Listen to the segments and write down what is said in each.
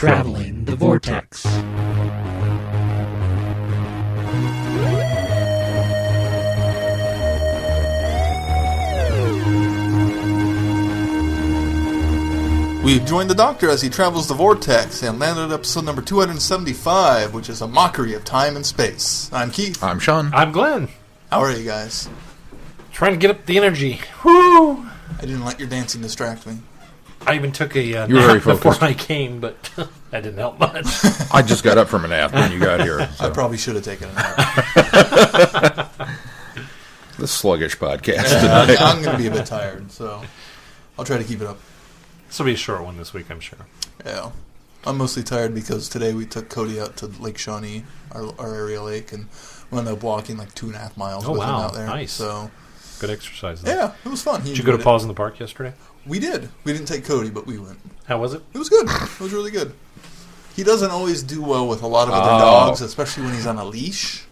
Traveling the Vortex. We've joined the Doctor as he travels the Vortex and landed at episode number 275, which is a mockery of time and space. I'm Keith. I'm Sean. I'm Glenn. How are you guys? Trying to get up the energy. Woo! I didn't let your dancing distract me. I even took a You were very nap before focused. I came, but that didn't help much. I just got up from a nap when you got here. So. I probably should have taken a nap. The sluggish podcast. I'm going to be a bit tired, so I'll try to keep it up. This will be a short one this week, I'm sure. Yeah. I'm mostly tired because today we took Cody out to Lake Shawnee, our area lake, and we ended up walking like 2.5 miles with him out there. Nice. So, good exercise. Though. yeah, it was fun. Did you go to Paws in the Park yesterday? We did. We didn't take Cody, but we went. How was it? It was good. It was really good. He doesn't always do well with a lot of other dogs, especially when he's on a leash.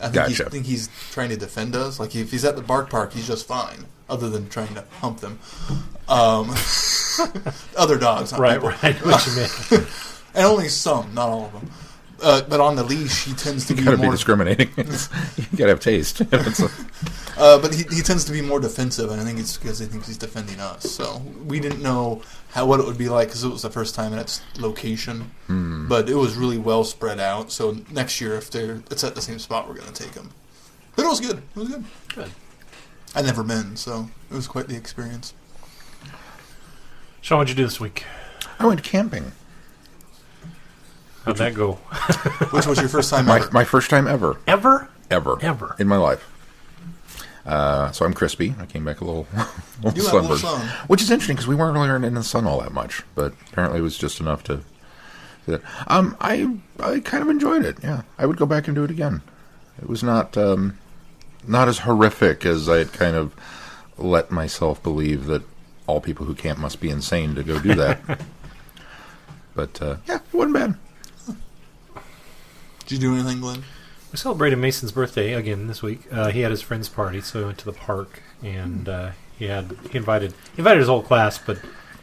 I think he's trying to defend us. Like, if he's at the bark park, he's just fine, other than trying to hump them. Other dogs, not people. Right. What you mean? And only some, not all of them. But on the leash, he tends to be gotta more... be discriminating. You gotta have taste. But he tends to be more defensive, and I think it's because he thinks he's defending us. So we didn't know what it would be like because it was the first time in its location. But it was really well spread out. So next year, if it's at the same spot, we're going to take him. But it was good. It was good. Good. I'd never been, so it was quite the experience. Sean, what'd you do this week? I went camping. How'd that go? Which was your first time ever? My first time ever. Ever? Ever. In my life. So I'm crispy. I came back a little, You had a little sunburned. sun. Which is interesting because we weren't really in the sun all that much. But apparently it was just enough to... I kind of enjoyed it, yeah. I would go back and do it again. It was not as horrific as I had kind of let myself believe that all people who camp must be insane to go do that. But, yeah, it wasn't bad. Did you do anything, Glenn? We celebrated Mason's birthday again this week. He had his friend's party, so we went to the park, and he invited his whole class, but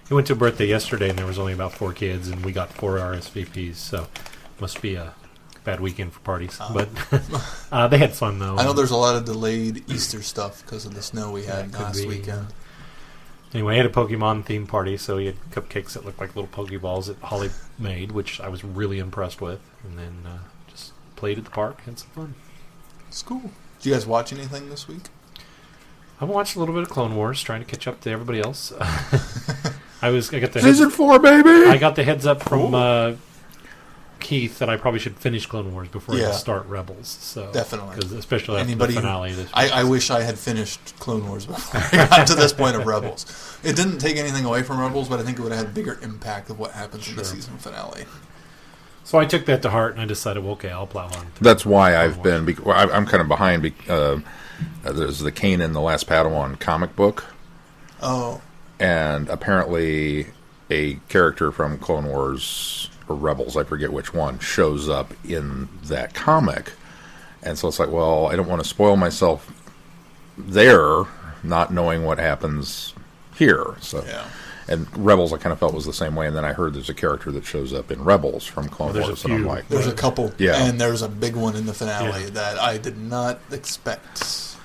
he went to a birthday yesterday, and there was only about 4 kids, and we got 4 RSVPs, so must be a bad weekend for parties. But they had fun, though. I know there's a lot of delayed Easter stuff because of the snow we had last weekend. Anyway, he had a Pokemon-themed party, so he had cupcakes that looked like little Pokeballs that Holly made, which I was really impressed with, and then just played at the park, had some fun. It's cool. Did you guys watch anything this week? I watched a little bit of Clone Wars, trying to catch up to everybody else. I got the Season 4, baby! I got the heads up from Keith that I probably should finish Clone Wars before I start Rebels. So definitely, because especially after the finale. This I wish I had finished Clone Wars before I got to this point of Rebels. It didn't take anything away from Rebels, but I think it would have had a bigger impact of what happens in the season finale. So I took that to heart, and I decided, well, okay, I'll plow on. That's why I've been... I'm kind of behind. There's the Kanan the Last Padawan comic book. Oh. And apparently a character from Clone Wars or Rebels, I forget which one, shows up in that comic. And so it's like, well, I don't want to spoil myself there, not knowing what happens here. So, and Rebels, I kind of felt was the same way. And then I heard there's a character that shows up in Rebels from Clone Wars, and I'm like, there's a couple, yeah, and there's a big one in the finale that I did not expect.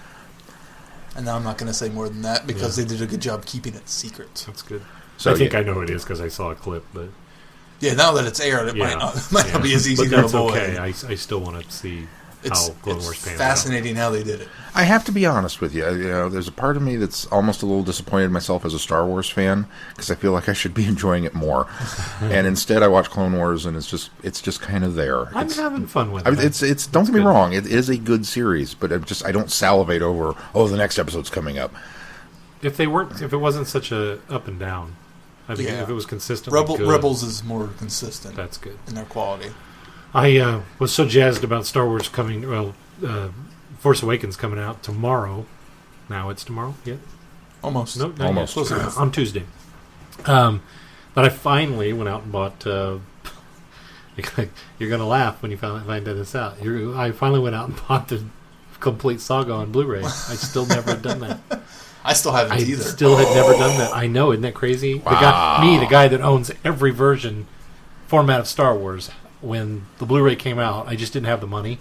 And now I'm not going to say more than that because they did a good job keeping it secret. That's good. So I think I know it is because I saw a clip, but now that it's aired, it might not be as easy to avoid. Okay. I still want to see how Clone Wars pans out. It's fascinating how they did it. I have to be honest with you. There's a part of me that's almost a little disappointed in myself as a Star Wars fan because I feel like I should be enjoying it more. And instead, I watch Clone Wars, and it's just kind of there. I'm having fun with it. It's don't get me wrong, it is a good series, but I don't salivate over. Oh, the next episode's coming up. If it wasn't such a up and down, I think if it was consistent, Rebels is more consistent. That's good in their quality. I was so jazzed about Star Wars coming. Well, Force Awakens coming out tomorrow. Now it's tomorrow yet? Almost. No, almost. On Tuesday. But I finally went out and bought. You're going to laugh when you find this out. I finally went out and bought the complete saga on Blu-ray. I still never had done that. I still haven't either. I still had never done that. I know, isn't that crazy? Wow. The guy that owns every version format of Star Wars. When the Blu-ray came out, I just didn't have the money.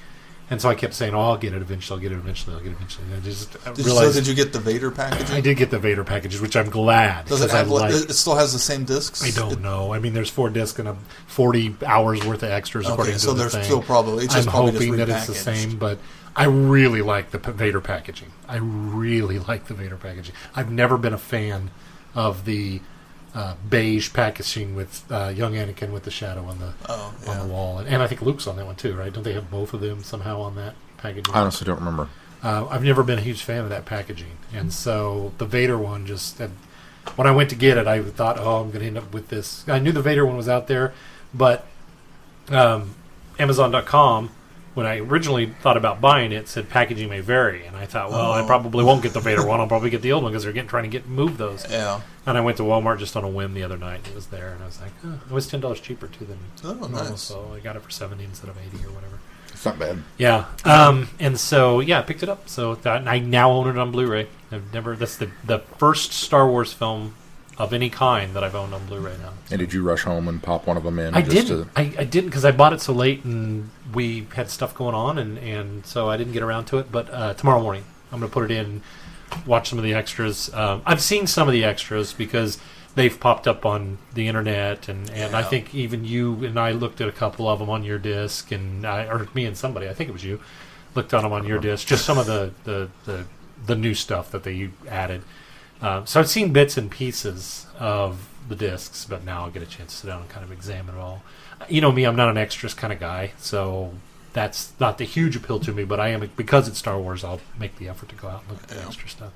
And so I kept saying, I'll get it eventually, I'll get it eventually, I'll get it eventually. And I just realized... So did you get the Vader packaging? I did get the Vader packages, which I'm glad. Does it have... It still has the same discs? I don't know. I mean, there's 4 discs and 40 hours worth of extras according to the thing. So there's still probably... I'm hoping that it's the same, but I really like the Vader packaging. I really like the Vader packaging. I've never been a fan of the beige packaging with young Anakin with the shadow on the wall, and I think Luke's on that one too, right? Don't they have both of them somehow on that packaging? I honestly don't remember. I've never been a huge fan of that packaging, and so the Vader one just when I went to get it, I thought, I'm going to end up with this. I knew the Vader one was out there, but Amazon.com, when I originally thought about buying it, said packaging may vary, and I thought, I probably won't get the Vader one. I'll probably get the old one because they're trying to move those. Yeah. And I went to Walmart just on a whim the other night, and it was there, and I was like, it was $10 cheaper too than normal, nice. So I got it for $70 instead of $80 or whatever. It's not bad. Yeah. And so I picked it up. So I now own it on Blu-ray. That's the first Star Wars film of any kind that I've owned on Blu-ray now. And did you rush home and pop one of them in? I didn't. I didn't because I bought it so late and we had stuff going on, and so I didn't get around to it. But tomorrow morning, I'm going to put it in, watch some of the extras. I've seen some of the extras because they've popped up on the internet, and I think even you and I looked at a couple of them on your disc, or me and somebody, I think it was you, looked on them on your disc, just some of the new stuff that they added. So I've seen bits and pieces of the discs, but now I'll get a chance to sit down and kind of examine it all. You know me, I'm not an extras kind of guy, so that's not the huge appeal to me, but I am, because it's Star Wars, I'll make the effort to go out and look at the extra stuff.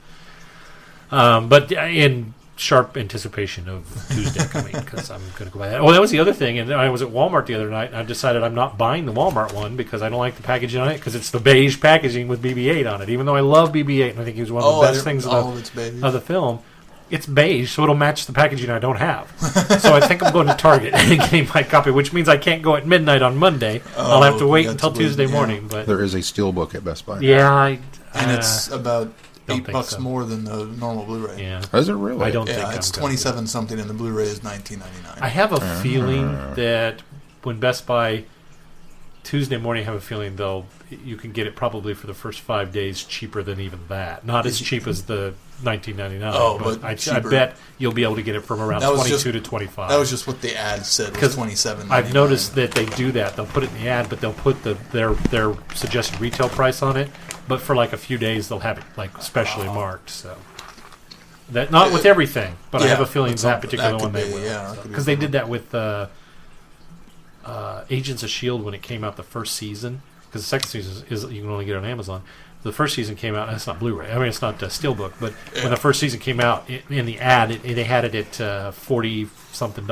But in sharp anticipation of Tuesday coming, because I'm going to go buy that. Oh, that was the other thing, and I was at Walmart the other night, and I decided I'm not buying the Walmart one because I don't like the packaging on it, because it's the beige packaging with BB-8 on it, even though I love BB-8, and I think he was one of the best things of the film. It's beige, so it'll match the packaging I don't have. So I think I'm going to Target and getting my copy, which means I can't go at midnight on Monday. I'll have to wait until Tuesday morning. But there is a steelbook at Best Buy. Yeah, and it's about $8 more than the normal Blu-ray. Yeah, is it really? I don't think it's $27 something, and the Blu-ray is $19.99. I have a feeling that when Best Buy Tuesday morning, I have a feeling you can get it probably for the first 5 days cheaper than even that. Not as cheap as the $19.99. But I bet you'll be able to get it from around $22 to $25. That was just what the ad said. Was $27.99. I've noticed that they do that. They'll put it in the ad, but they'll put their suggested retail price on it. But for like a few days, they'll have it like specially marked. So that not with everything, but I have a feeling that particular one they will. Because they did that with Agents of S.H.I.E.L.D. when it came out the first season. Because the second season is you can only get it on Amazon. The first season came out, and it's not Blu-ray. I mean, it's not Steelbook. But when the first season came out, in the ad, they had it at $40-something.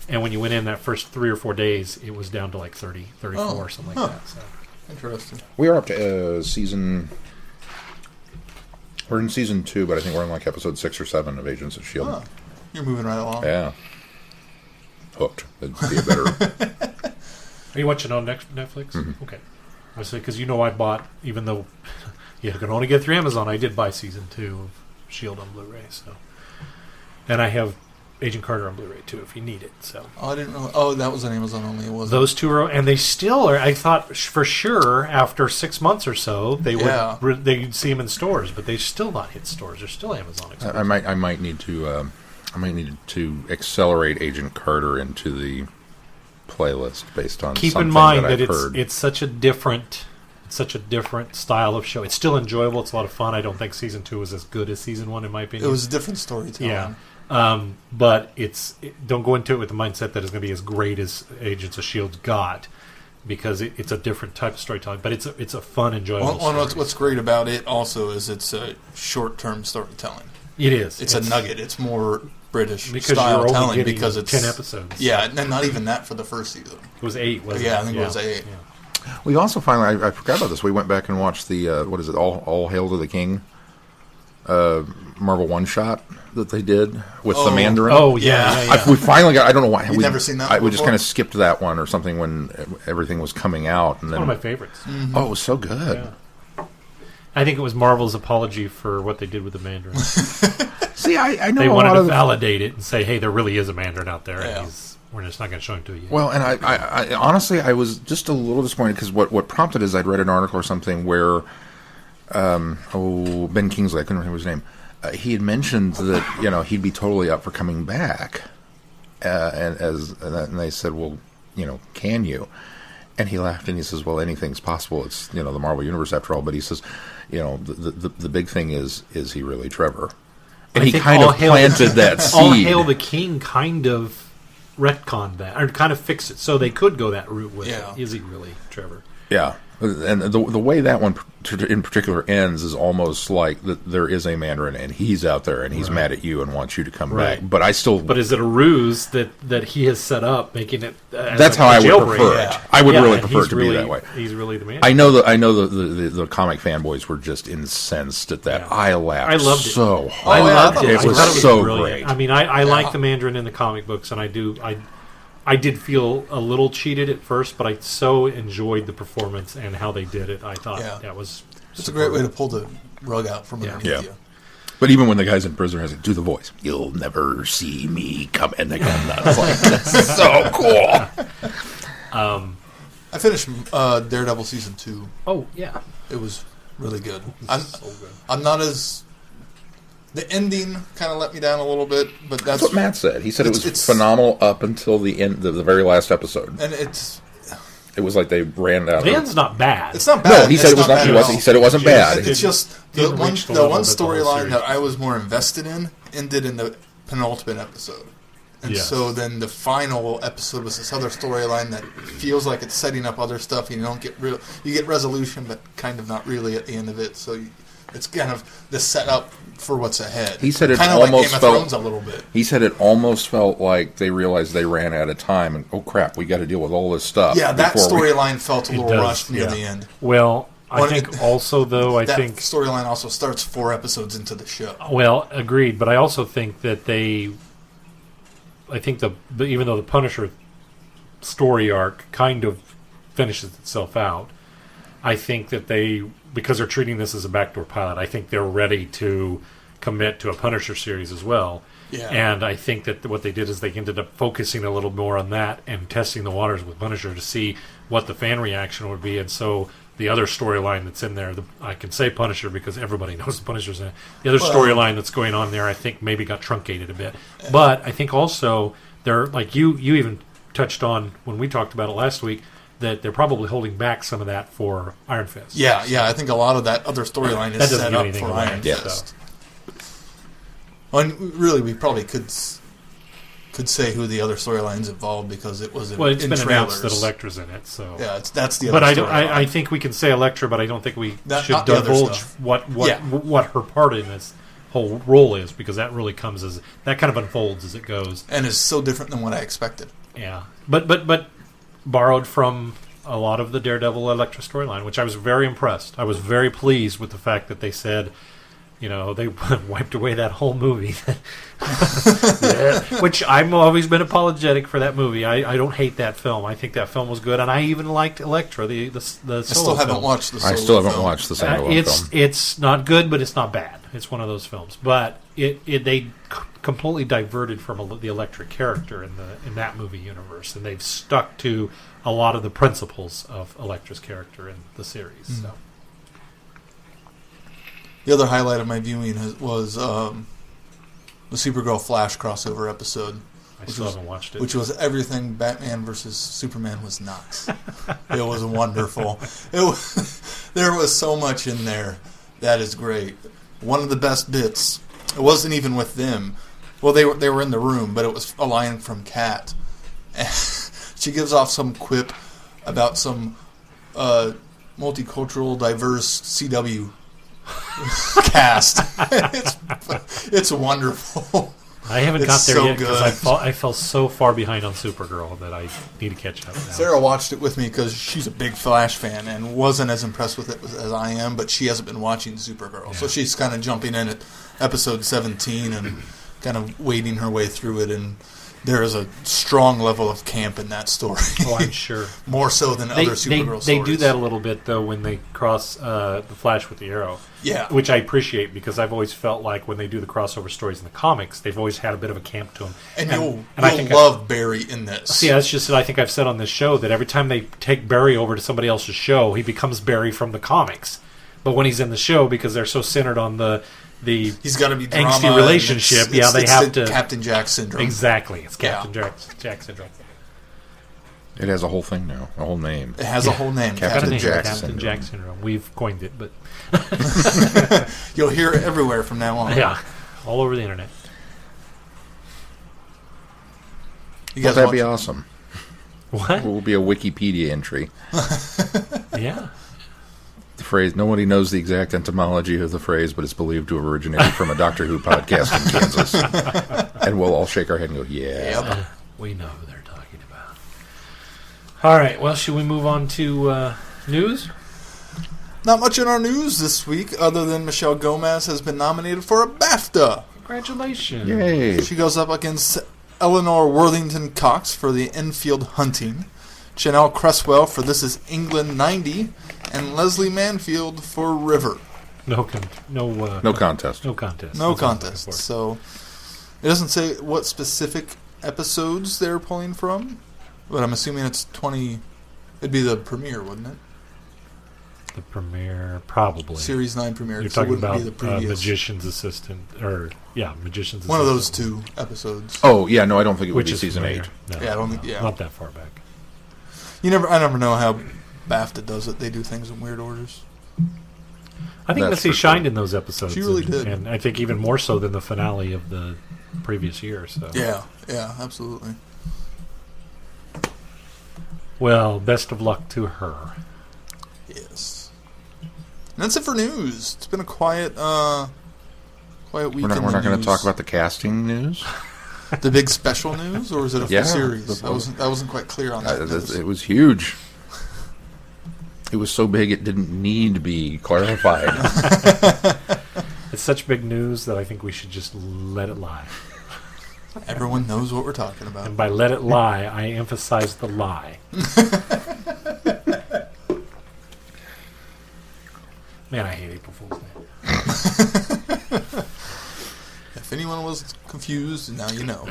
And when you went in that first 3 or 4 days, it was down to like 30, 34 or something like that. So. Interesting. We are up to season... We're in season 2, but I think we're in like episode 6 or 7 of Agents of S.H.I.E.L.D. Oh, you're moving right along. Yeah. Hooked. That'd be a better... Are you watching on Netflix? Mm-hmm. Okay. I say because I bought, even though you can only get through Amazon, I did buy season 2 of S.H.I.E.L.D. on Blu-ray. So, and I have Agent Carter on Blu-ray too, if you need it. So. Oh, I didn't know. Oh, that was on Amazon only. It wasn't. Those two are, and they still are. I thought for sure after 6 months or so they would they'd see them in stores, but they still not hit stores. They're still Amazon exclusive. I might need to accelerate Agent Carter into the playlist based on keep something in mind that heard. it's such a different style of show. It's still enjoyable. It's a lot of fun. I don't think season 2 was as good as season 1 in my opinion. It was a different storytelling. Yeah, but don't go into it with the mindset that it's going to be as great as Agents of S.H.I.E.L.D. got, because it's a different type of storytelling. But it's a fun, enjoyable. What's great about it also is it's a short-term storytelling. It is. It's a nugget. It's more British because style you're telling only because it's 10 episodes. Yeah, and not even that for the first season. It was 8, wasn't it? Yeah, I think it was 8. Yeah. We also finally, I forgot about this. We went back and watched the what is it? All Hail to the King, Marvel one shot that they did with the Mandarin. Oh yeah. We finally got. I don't know why. You've never seen that. We just kind of skipped that one or something when everything was coming out. And it's then, one of my favorites. Mm-hmm. Oh, it was so good. Yeah. I think it was Marvel's apology for what they did with the Mandarin. See, I know they a wanted lot to of validate it and say, "Hey, there really is a Mandarin out there." Yeah. And We're just not going to show him to you yet. Well, and I honestly, I was just a little disappointed because what prompted is I'd read an article or something where, Ben Kingsley, I couldn't remember his name, he had mentioned that, he'd be totally up for coming back. And they said, well, can you? And he laughed and he says, well, anything's possible. It's, the Marvel Universe after all. But he says, the big thing is he really Trevor? And he kind of planted that seed. All Hail the King kind of retconned that, or kind of fixed it, so they could go that route with it. Is he really Trevor? Yeah. And the way that one in particular ends is almost like that there is a Mandarin and he's out there and he's mad at you and wants you to come back. But But is it a ruse that he has set up, making it? That's how I would prefer it. I would really prefer it to be that way. He's really the man. I know the comic fanboys were just incensed at that. Yeah. I laughed. I loved it so hard. I loved it. It was so great. I mean, I like the Mandarin in the comic books, and I did feel a little cheated at first, but I so enjoyed the performance and how they did it. I thought that was... It's a great way to pull the rug out from underneath you. But even when the guy's in prison, I said, do the voice. You'll never see me come in again. That's like, that's so cool. I finished Daredevil Season 2. Oh, yeah. It was really good. So good. I'm not as... The ending kind of let me down a little bit, but that's what Matt said. He said it was phenomenal up until the end, the very last episode. And it was like they ran out. The end's not bad. It's not bad. No, he said it was not. He said it wasn't bad. It's just the one storyline that I was more invested in ended in the penultimate episode, and so then the final episode was this other storyline that feels like it's setting up other stuff. And you don't get you get resolution, but kind of not really at the end of it. So. It's kind of the setup for what's ahead. He said it kind of almost like Game of felt Thrones a little bit. He said it almost felt like they realized they ran out of time, and oh crap, we got to deal with all this stuff. Yeah, that storyline felt a little rushed near the end. Well, I think also though, I think that storyline also starts 4 episodes into the show. Well, agreed, but I also think that even though the Punisher story arc kind of finishes itself out, I think that because they're treating this as a backdoor pilot, I think they're ready to commit to a Punisher series as well. Yeah. And I think that what they did is they ended up focusing a little more on that and testing the waters with Punisher to see what the fan reaction would be. And so the other storyline that's in there, I can say Punisher because everybody knows the Punisher's in it. The other storyline that's going on there, I think maybe got truncated a bit. But I think also they're like you even touched on when we talked about it last week, that they're probably holding back some of that for Iron Fist. Yeah, I think a lot of that other storyline is set up for Iron Fist. Well, and really, we probably could say who the other storylines involved because it was in trailers. Well, it's been announced that Elektra's in it, so yeah, that's the other. But I think we can say Elektra, but I don't think we should divulge what her part in this whole role is because that really that kind of unfolds as it goes, and is so different than what I expected. Yeah, but. Borrowed from a lot of the Daredevil Elektra storyline, which I was very impressed. I was very pleased with the fact that they said, they wiped away that whole movie. Which I've always been apologetic for that movie. I don't hate that film. I think that film was good, and I even liked Elektra, the solo I still haven't watched the solo I still haven't watched the solo film. It's not good, but it's not bad. It's one of those films. But they completely diverted from the Elektra character in that movie universe, and they've stuck to a lot of the principles of Elektra's character in the series. Mm-hmm. So. The other highlight of my viewing was the Supergirl Flash crossover episode. I still haven't watched it. Which was everything Batman versus Superman was not. It was wonderful. There was so much in there. That is great. One of the best bits. It wasn't even with them. Well, they were in the room, but it was a line from Kat. She gives off some quip about some multicultural, diverse CW cast. It's wonderful. I haven't got there yet because I fell so far behind on Supergirl that I need to catch up now. Sarah watched it with me because she's a big Flash fan and wasn't as impressed with it as I am, but she hasn't been watching Supergirl. Yeah. So she's kind of jumping in at episode 17 and kind of wading her way through it. And there is a strong level of camp in that story. Oh, I'm sure. More so than other Supergirl stories. They do that a little bit, though, when they cross the Flash with the Arrow. Yeah. Which I appreciate, because I've always felt like when they do the crossover stories in the comics, they've always had a bit of a camp to them. And you'll love Barry in this. See, that's just what I think I've said on this show, that every time they take Barry over to somebody else's show, he becomes Barry from the comics. But when he's in the show, because they're so centered on the he's got to be drama, angsty relationship. It's they have to Captain Jack syndrome. Exactly, it's Captain Jack syndrome. It has a whole thing now, a whole name. It has a whole name, Captain Jack syndrome. We've coined it, but you'll hear it everywhere from now on. Yeah, all over the internet. That'd be awesome. What? It will be a Wikipedia entry. Yeah. The phrase, nobody knows the exact etymology of the phrase, but it's believed to have originated from a Doctor Who podcast in Kansas. And we'll all shake our head and go, yeah. Yep. We know who they're talking about. All right, well, should we move on to news? Not much in our news this week, other than Michelle Gomez has been nominated for a BAFTA. Congratulations. Yay. She goes up against Eleanor Worthington Cox for The Enfield Hunting, Chanel Cresswell for This Is England 90, and Leslie Manfield for River. No contest. No contest. No contest. So it doesn't say what specific episodes they're pulling from, but I'm assuming it's 20. It'd be the premiere, wouldn't it? The premiere, probably. Series 9 premiere. You're talking about be the previous. Magician's Assistant, Magician's Assistant. One of those two episodes. Oh, yeah, no, I don't think it would be Season 8. No, yeah, I don't think, not that far back. I never know how BAFTA does it. They do things in weird orders. I think Missy shined in those episodes. She really did. And I think even more so than the finale of the previous year. So Yeah, absolutely. Well, best of luck to her. Yes. And that's it for news. It's been a quiet week. We're not going to talk about the casting news? The big special news, or is it a full series? I wasn't quite clear on that. It was huge. It was so big it didn't need to be clarified. It's such big news that I think we should just let it lie. Everyone knows what we're talking about. And by let it lie, I emphasize the lie. Man, I hate April Fool's Day. If anyone was confused, now you know.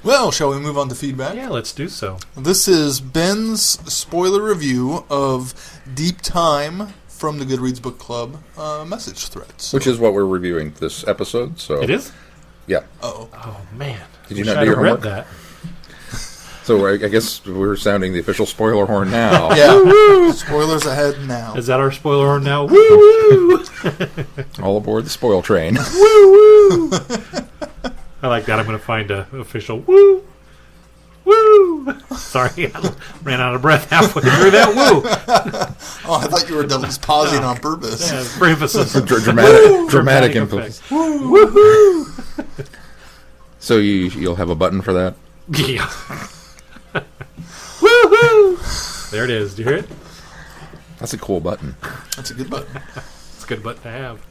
Well, shall we move on to feedback? Yeah, let's do so. This is Ben's spoiler review of Deep Time from the Goodreads Book Club message threads. Which is what we're reviewing this episode. So it is? Yeah. Uh-oh. Oh, man. Did you not do your homework? Read that. So I guess we're sounding the official spoiler horn now. Yeah. Woo-woo. Spoilers ahead now. Is that our spoiler horn now? Woo-woo! All aboard the spoil train. Woo-woo! I like that. I'm going to find an official woo! Woo! Sorry, I ran out of breath halfway through that woo. Oh, I thought you were just pausing on purpose. Yeah, for emphasis. Dramatic emphasis. Woohoo! So you'll have a button for that? Yeah. Woohoo! There it is. Do you hear it? That's a cool button. That's a good button. It's a good button to have.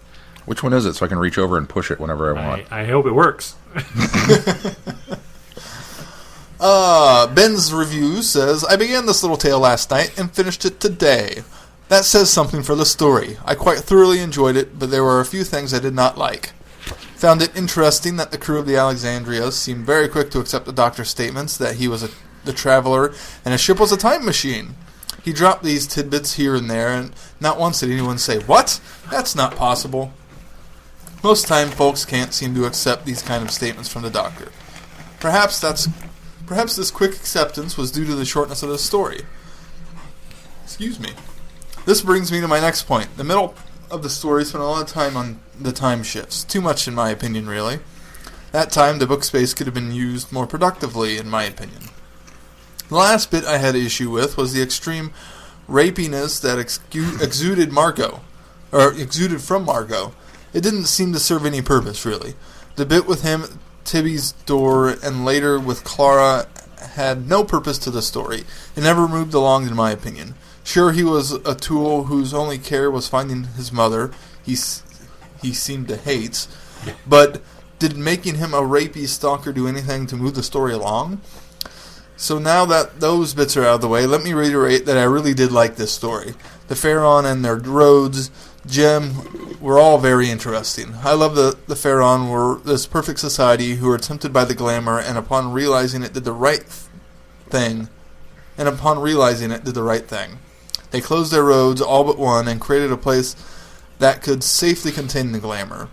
Which one is it, so I can reach over and push it whenever I want? I hope it works. Ben's review says, I began this little tale last night and finished it today. That says something for the story. I quite thoroughly enjoyed it, but there were a few things I did not like. Found it interesting that the crew of the Alexandria seemed very quick to accept the Doctor's statements that he was the traveler and his ship was a time machine. He dropped these tidbits here and there, and not once did anyone say, "What? That's not possible." Most time, folks can't seem to accept these kind of statements from the Doctor. Perhaps this quick acceptance was due to the shortness of the story. Excuse me. This brings me to my next point. The middle of the story spent a lot of time on the time shifts. Too much, in my opinion, really. That time, the book space could have been used more productively, in my opinion. The last bit I had issue with was the extreme rapiness that exuded from Margot. It didn't seem to serve any purpose, really. The bit with him at Tibby's door and later with Clara had no purpose to the story. It never moved along, in my opinion. Sure, he was a tool whose only care was finding his mother, he seemed to hate, but did making him a rapey stalker do anything to move the story along? So now that those bits are out of the way, let me reiterate that I really did like this story. The Pharaon and their roads, Gem, were all very interesting. I love the Pharaon were this perfect society who were tempted by the glamour, and upon realizing it did the right thing. They closed their roads, all but one, and created a place that could safely contain the glamour.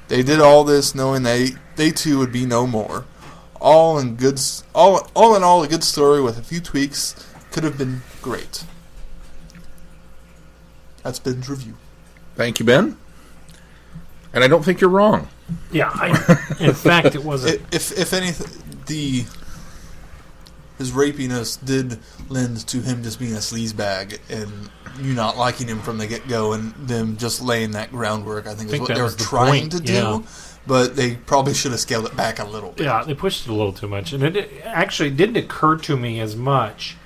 They did all this knowing they too would be no more. All in all, a good story with a few tweaks could have been great. That's Ben's review. Thank you, Ben. And I don't think you're wrong. Yeah, in fact, it wasn't. If anything, his rapiness did lend to him just being a sleazebag and you not liking him from the get-go and them just laying that groundwork, I think is what they were trying to do. Yeah. But they probably should have scaled it back a little bit. Yeah, they pushed it a little too much. And it actually didn't occur to me as much.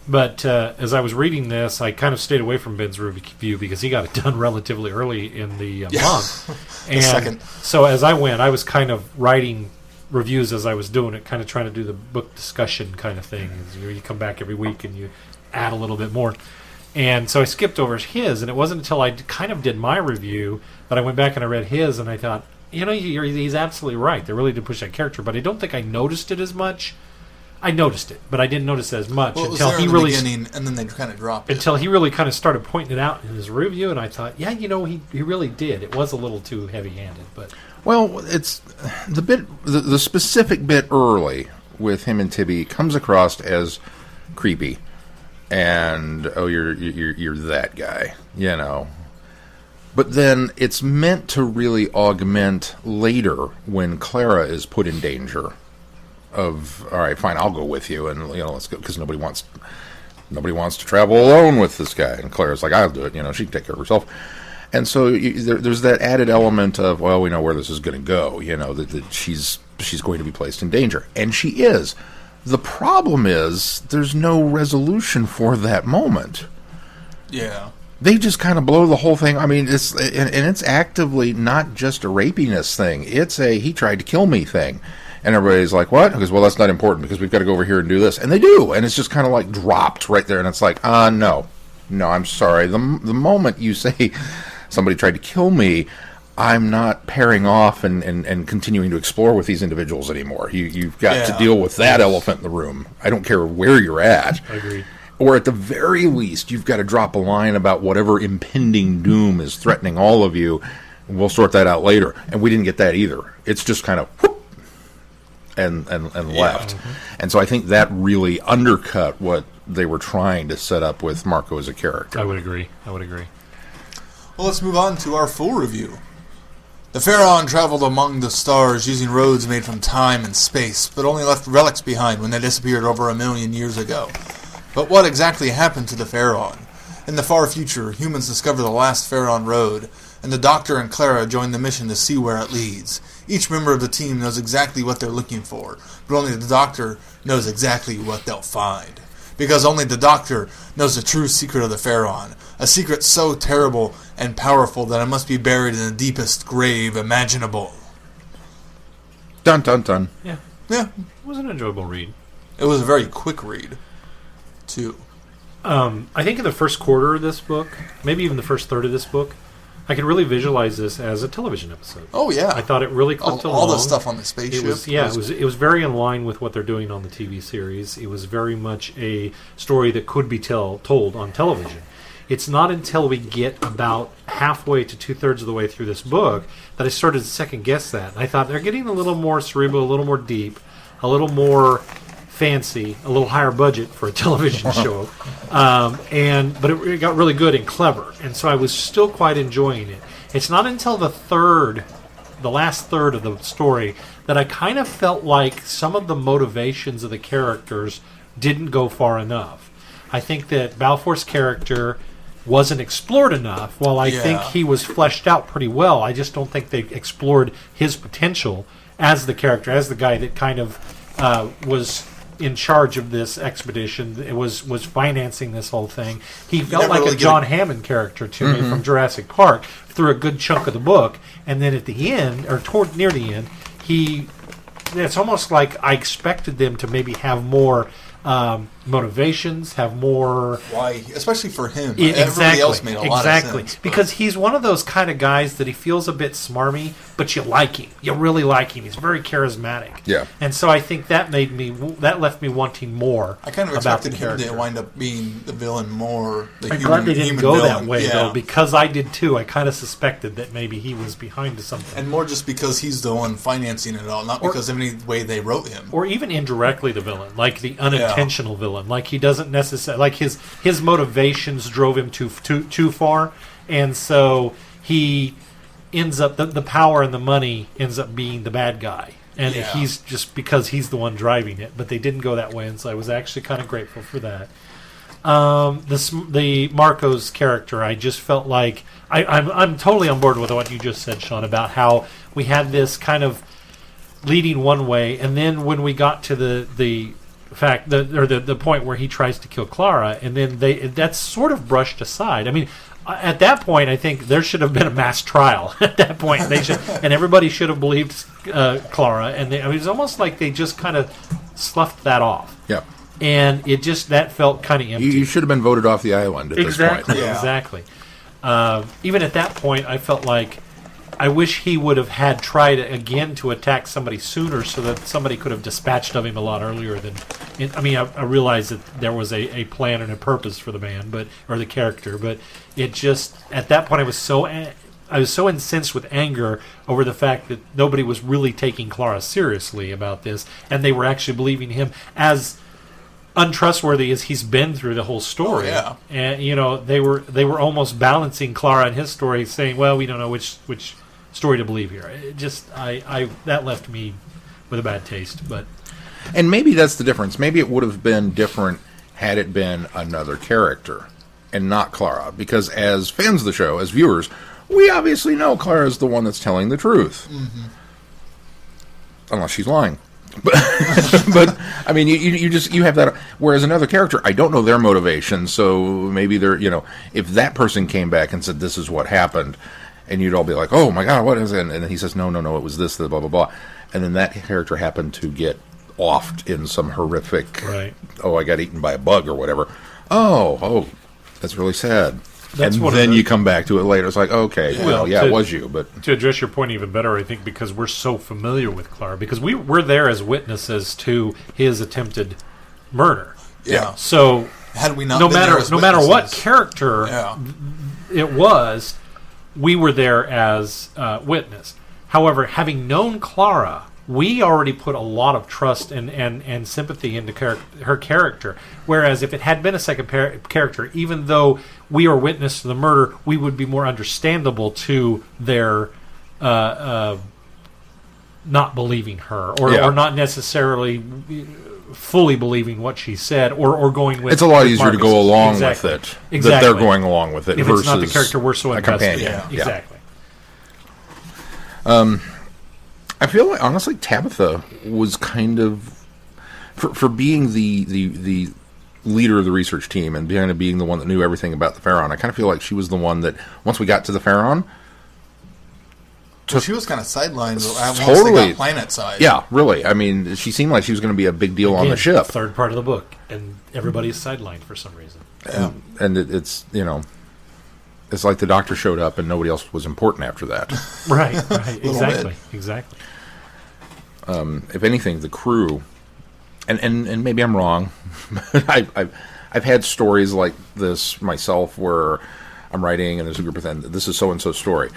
But as I was reading this, I kind of stayed away from Ben's review because he got it done relatively early in the month. And second. So as I went, I was kind of writing reviews as I was doing it, kind of trying to do the book discussion kind of thing. You come back every week and you add a little bit more. And so I skipped over his, and it wasn't until I kind of did my review that I went back and I read his, and I thought, he's absolutely right. They really did push that character, but I don't think I noticed it as much. I noticed it, but I didn't notice it as much until he really beginning, and then they kind of dropped it. Until he really kind of started pointing it out in his review, and I thought, he really did. It was a little too heavy-handed, but it's the specific bit early with him and Tibby comes across as creepy, and you're that guy, But then it's meant to really augment later when Clara is put in danger of, all right, fine, I'll go with you, and let's go, because nobody wants to travel alone with this guy. And Clara's like, I'll do it. She can take care of herself. And so there's that added element of, well, we know where this is going to go. That she's going to be placed in danger, and she is. The problem is there's no resolution for that moment. Yeah. They just kind of blow the whole thing. I mean, it's actively not just a rapiness thing. It's a he tried to kill me thing. And everybody's like, what? Because, well, that's not important because we've got to go over here and do this. And they do. And it's just kind of like dropped right there. And it's like, no, I'm sorry. The moment you say somebody tried to kill me, I'm not pairing off and continuing to explore with these individuals anymore. You've got to deal with that elephant in the room. I don't care where you're at. I agree. Or at the very least, you've got to drop a line about whatever impending doom is threatening all of you. And we'll sort that out later. And we didn't get that either. It's just kind of whoop, and left. Mm-hmm. And so I think that really undercut what they were trying to set up with Marco as a character. I would agree. Well, let's move on to our full review. The Pharaon traveled among the stars using roads made from time and space, but only left relics behind when they disappeared over 1 million years ago. But what exactly happened to the Pharaon? In the far future, humans discover the last Pharaon road, and the Doctor and Clara join the mission to see where it leads. Each member of the team knows exactly what they're looking for, but only the Doctor knows exactly what they'll find. Because only the Doctor knows the true secret of the Pharaon, a secret so terrible and powerful that it must be buried in the deepest grave imaginable. Dun, dun, dun. Yeah. Yeah. It was an enjoyable read. It was a very quick read, too. I think in the first quarter of this book, maybe even the first third of this book, I could really visualize this as a television episode. Oh, yeah. I thought it really clicked along. All the stuff on the spaceship. It was very in line with what they're doing on the TV series. It was very much a story that could be told on television. It's not until we get about halfway to two-thirds of the way through this book that I started to second-guess that. And I thought they're getting a little more cerebral, a little more deep, a little more fancy, a little higher budget for a television show. But it got really good and clever. And so I was still quite enjoying it. It's not until the last third of the story that I kind of felt like some of the motivations of the characters didn't go far enough. I think that Balfour's character wasn't explored enough. While I think he was fleshed out pretty well, I just don't think they explored his potential as the character, as the guy that kind of was in charge of this expedition. It was financing this whole thing. He felt never like really a John Hammond character to me from Jurassic Park through a good chunk of the book, and then at the end, or near the end, it's almost like I expected them to maybe have more motivations, have more... Why? Especially for him. Exactly. Everybody else made a lot of sense. Because he's one of those kind of guys that he feels a bit smarmy, but you like him. You really like him. He's very charismatic. Yeah. And so I think that left me wanting more. I kind of about expected the him character. to wind up being the villain more. I'm glad they didn't go that villain. way, Yeah. though, because I did too. I kind of suspected that maybe he was behind something. And more just because he's the one financing it all, not because of any way they wrote him. Or even indirectly the villain, like the unintentional villain. Like he doesn't necessarily... Like his motivations drove him too far, and so he ends up... The power and the money ends up being the bad guy. And he's just because he's the one driving it. But they didn't go that way, and so I was actually kind of grateful for that. The Marco's character, I just felt like... I'm totally on board with what you just said, Sean, about how we had this kind of leading one way, and then when we got to the point where he tries to kill Clara, and then that's sort of brushed aside. I mean, at that point, I think there should have been a mass trial. At that point, and everybody should have believed Clara. And it's almost like they just kind of sloughed that off. Yeah. And that felt kind of empty. You should have been voted off the island at this point. Exactly. Even at that point, I felt like I wish he would have had tried again to attack somebody sooner, so that somebody could have dispatched of him a lot earlier than. I realized that there was a plan and a purpose for the man, or the character, but it just at that point I was so incensed with anger over the fact that nobody was really taking Clara seriously about this, and they were actually believing him as untrustworthy as he's been through the whole story. Oh, yeah. And they were almost balancing Clara and his story, saying, "Well, we don't know which story to believe here." It just that left me with a bad taste. But and maybe that's the difference. Maybe it would have been different had it been another character and not Clara, because as fans of the show, as viewers, we obviously know Clara is the one that's telling the truth, unless she's lying. But I mean, you have that. Whereas another character, I don't know their motivation, so maybe they're if that person came back and said this is what happened, and you'd all be like, oh my god, what is it? And then he says no, it was this, blah blah blah, and then that character happened to get offed in some horrific, I got eaten by a bug or whatever. Oh, that's really sad. And then you come back to it later. It's like, okay, it was you. But to address your point even better, I think because we're so familiar with Clara, because we're there as witnesses to his attempted murder. Yeah. So had we not no been there as matter what witnesses, character it was, we were there as witness. However, having known Clara, we already put a lot of trust and sympathy into her character. Whereas if it had been a second character, even though we are witness to the murder, we would be more understandable to their not believing her, or not necessarily fully believing what she said, or going with. It's a lot easier to go along with it. Exactly. That they're going along with it if versus it's not the character we're so invested in. Yeah. Exactly. I feel like, honestly, Tabitha was kind of, for being the leader of the research team and being the one that knew everything about the Pharaon, I kind of feel like she was the one that, once we got to the Pharaon... she was kind of sidelined once totally, they got planet side. Yeah, really. I mean, she seemed like she was going to be a big deal on the ship. Third part of the book, and everybody's sidelined for some reason. Yeah. And it's, it's like the Doctor showed up and nobody else was important after that. Right, exactly. If anything, the crew, and maybe I'm wrong, I've had stories like this myself where I'm writing and there's a group of them, this is so-and-so's story.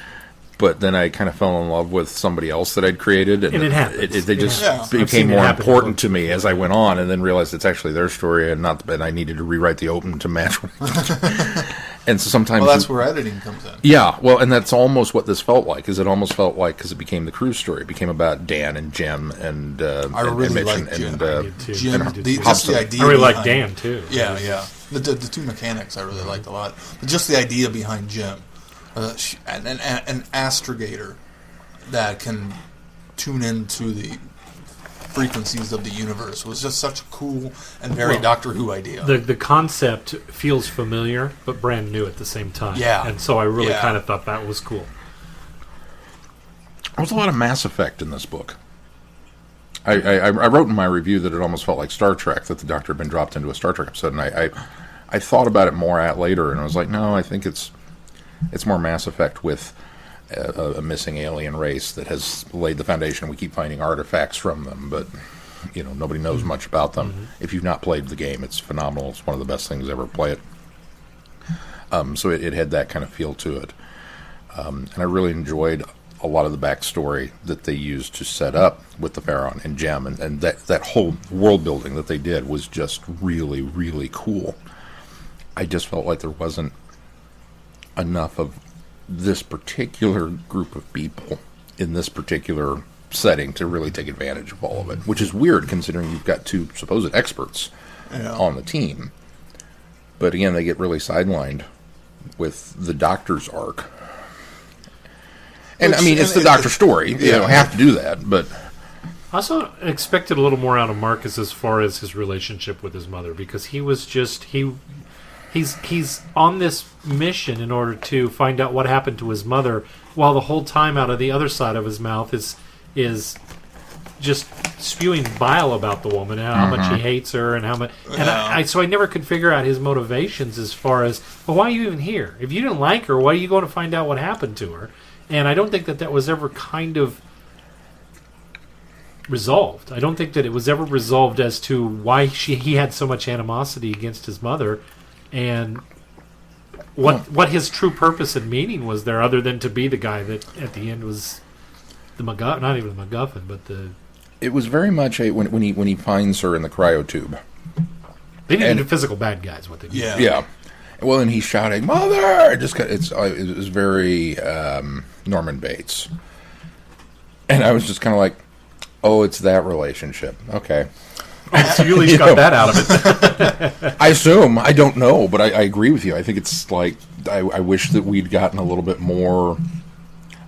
But then I kind of fell in love with somebody else that I'd created, and it happens. They just became more important to me as I went on, and then realized it's actually their story, and I needed to rewrite the open to match. And so sometimes, that's where editing comes in. Yeah, well, and that's almost what this felt like. Is it almost felt like, because it became the crew story, it became about Dan and Jim and I really like Jim. Just the idea. I really like Dan too. Yeah. The two mechanics I really liked a lot, but just the idea behind Jim. An astrogator that can tune into the frequencies of the universe was just such a cool and very Doctor Who idea. The concept feels familiar, but brand new at the same time. Yeah. And so I really kind of thought that was cool. There's a lot of Mass Effect in this book. I wrote in my review that it almost felt like Star Trek, that the Doctor had been dropped into a Star Trek episode, and I thought about it more later, and I was like, no, I think it's more Mass Effect with a missing alien race that has laid the foundation. We keep finding artifacts from them, but nobody knows much about them. Mm-hmm. If you've not played the game, it's phenomenal. It's one of the best things ever. Play it. So it had that kind of feel to it, and I really enjoyed a lot of the backstory that they used to set up with the Pharaon and Gem, and that whole world building that they did was just really, really cool. I just felt like there wasn't enough of this particular group of people in this particular setting to really take advantage of all of it, which is weird considering you've got two supposed experts on the team. But again, they get really sidelined with the Doctor's arc. And it's the Doctor's story. You don't have to do that, but I also expected a little more out of Marcus as far as his relationship with his mother, because he was just he's on this mission in order to find out what happened to his mother, while the whole time out of the other side of his mouth is just spewing bile about the woman and how much he hates her and how much. And so I never could figure out his motivations as far as, well, why are you even here? If you didn't like her, why are you going to find out what happened to her? And I don't think that was ever kind of resolved. I don't think that it was ever resolved as to why he had so much animosity against his mother, and what his true purpose and meaning was there, other than to be the guy that at the end was the MacGuffin, not even the MacGuffin, but the. It was very much when he finds her in the cryotube. They didn't do physical bad guys. What they did. Yeah. Well, and he's shouting, "Mother!" It was very Norman Bates, and I was just kind of like, "Oh, it's that relationship." Okay. So you at least got that out of it. I assume. I don't know, but I agree with you. I think it's like I wish that we'd gotten a little bit more.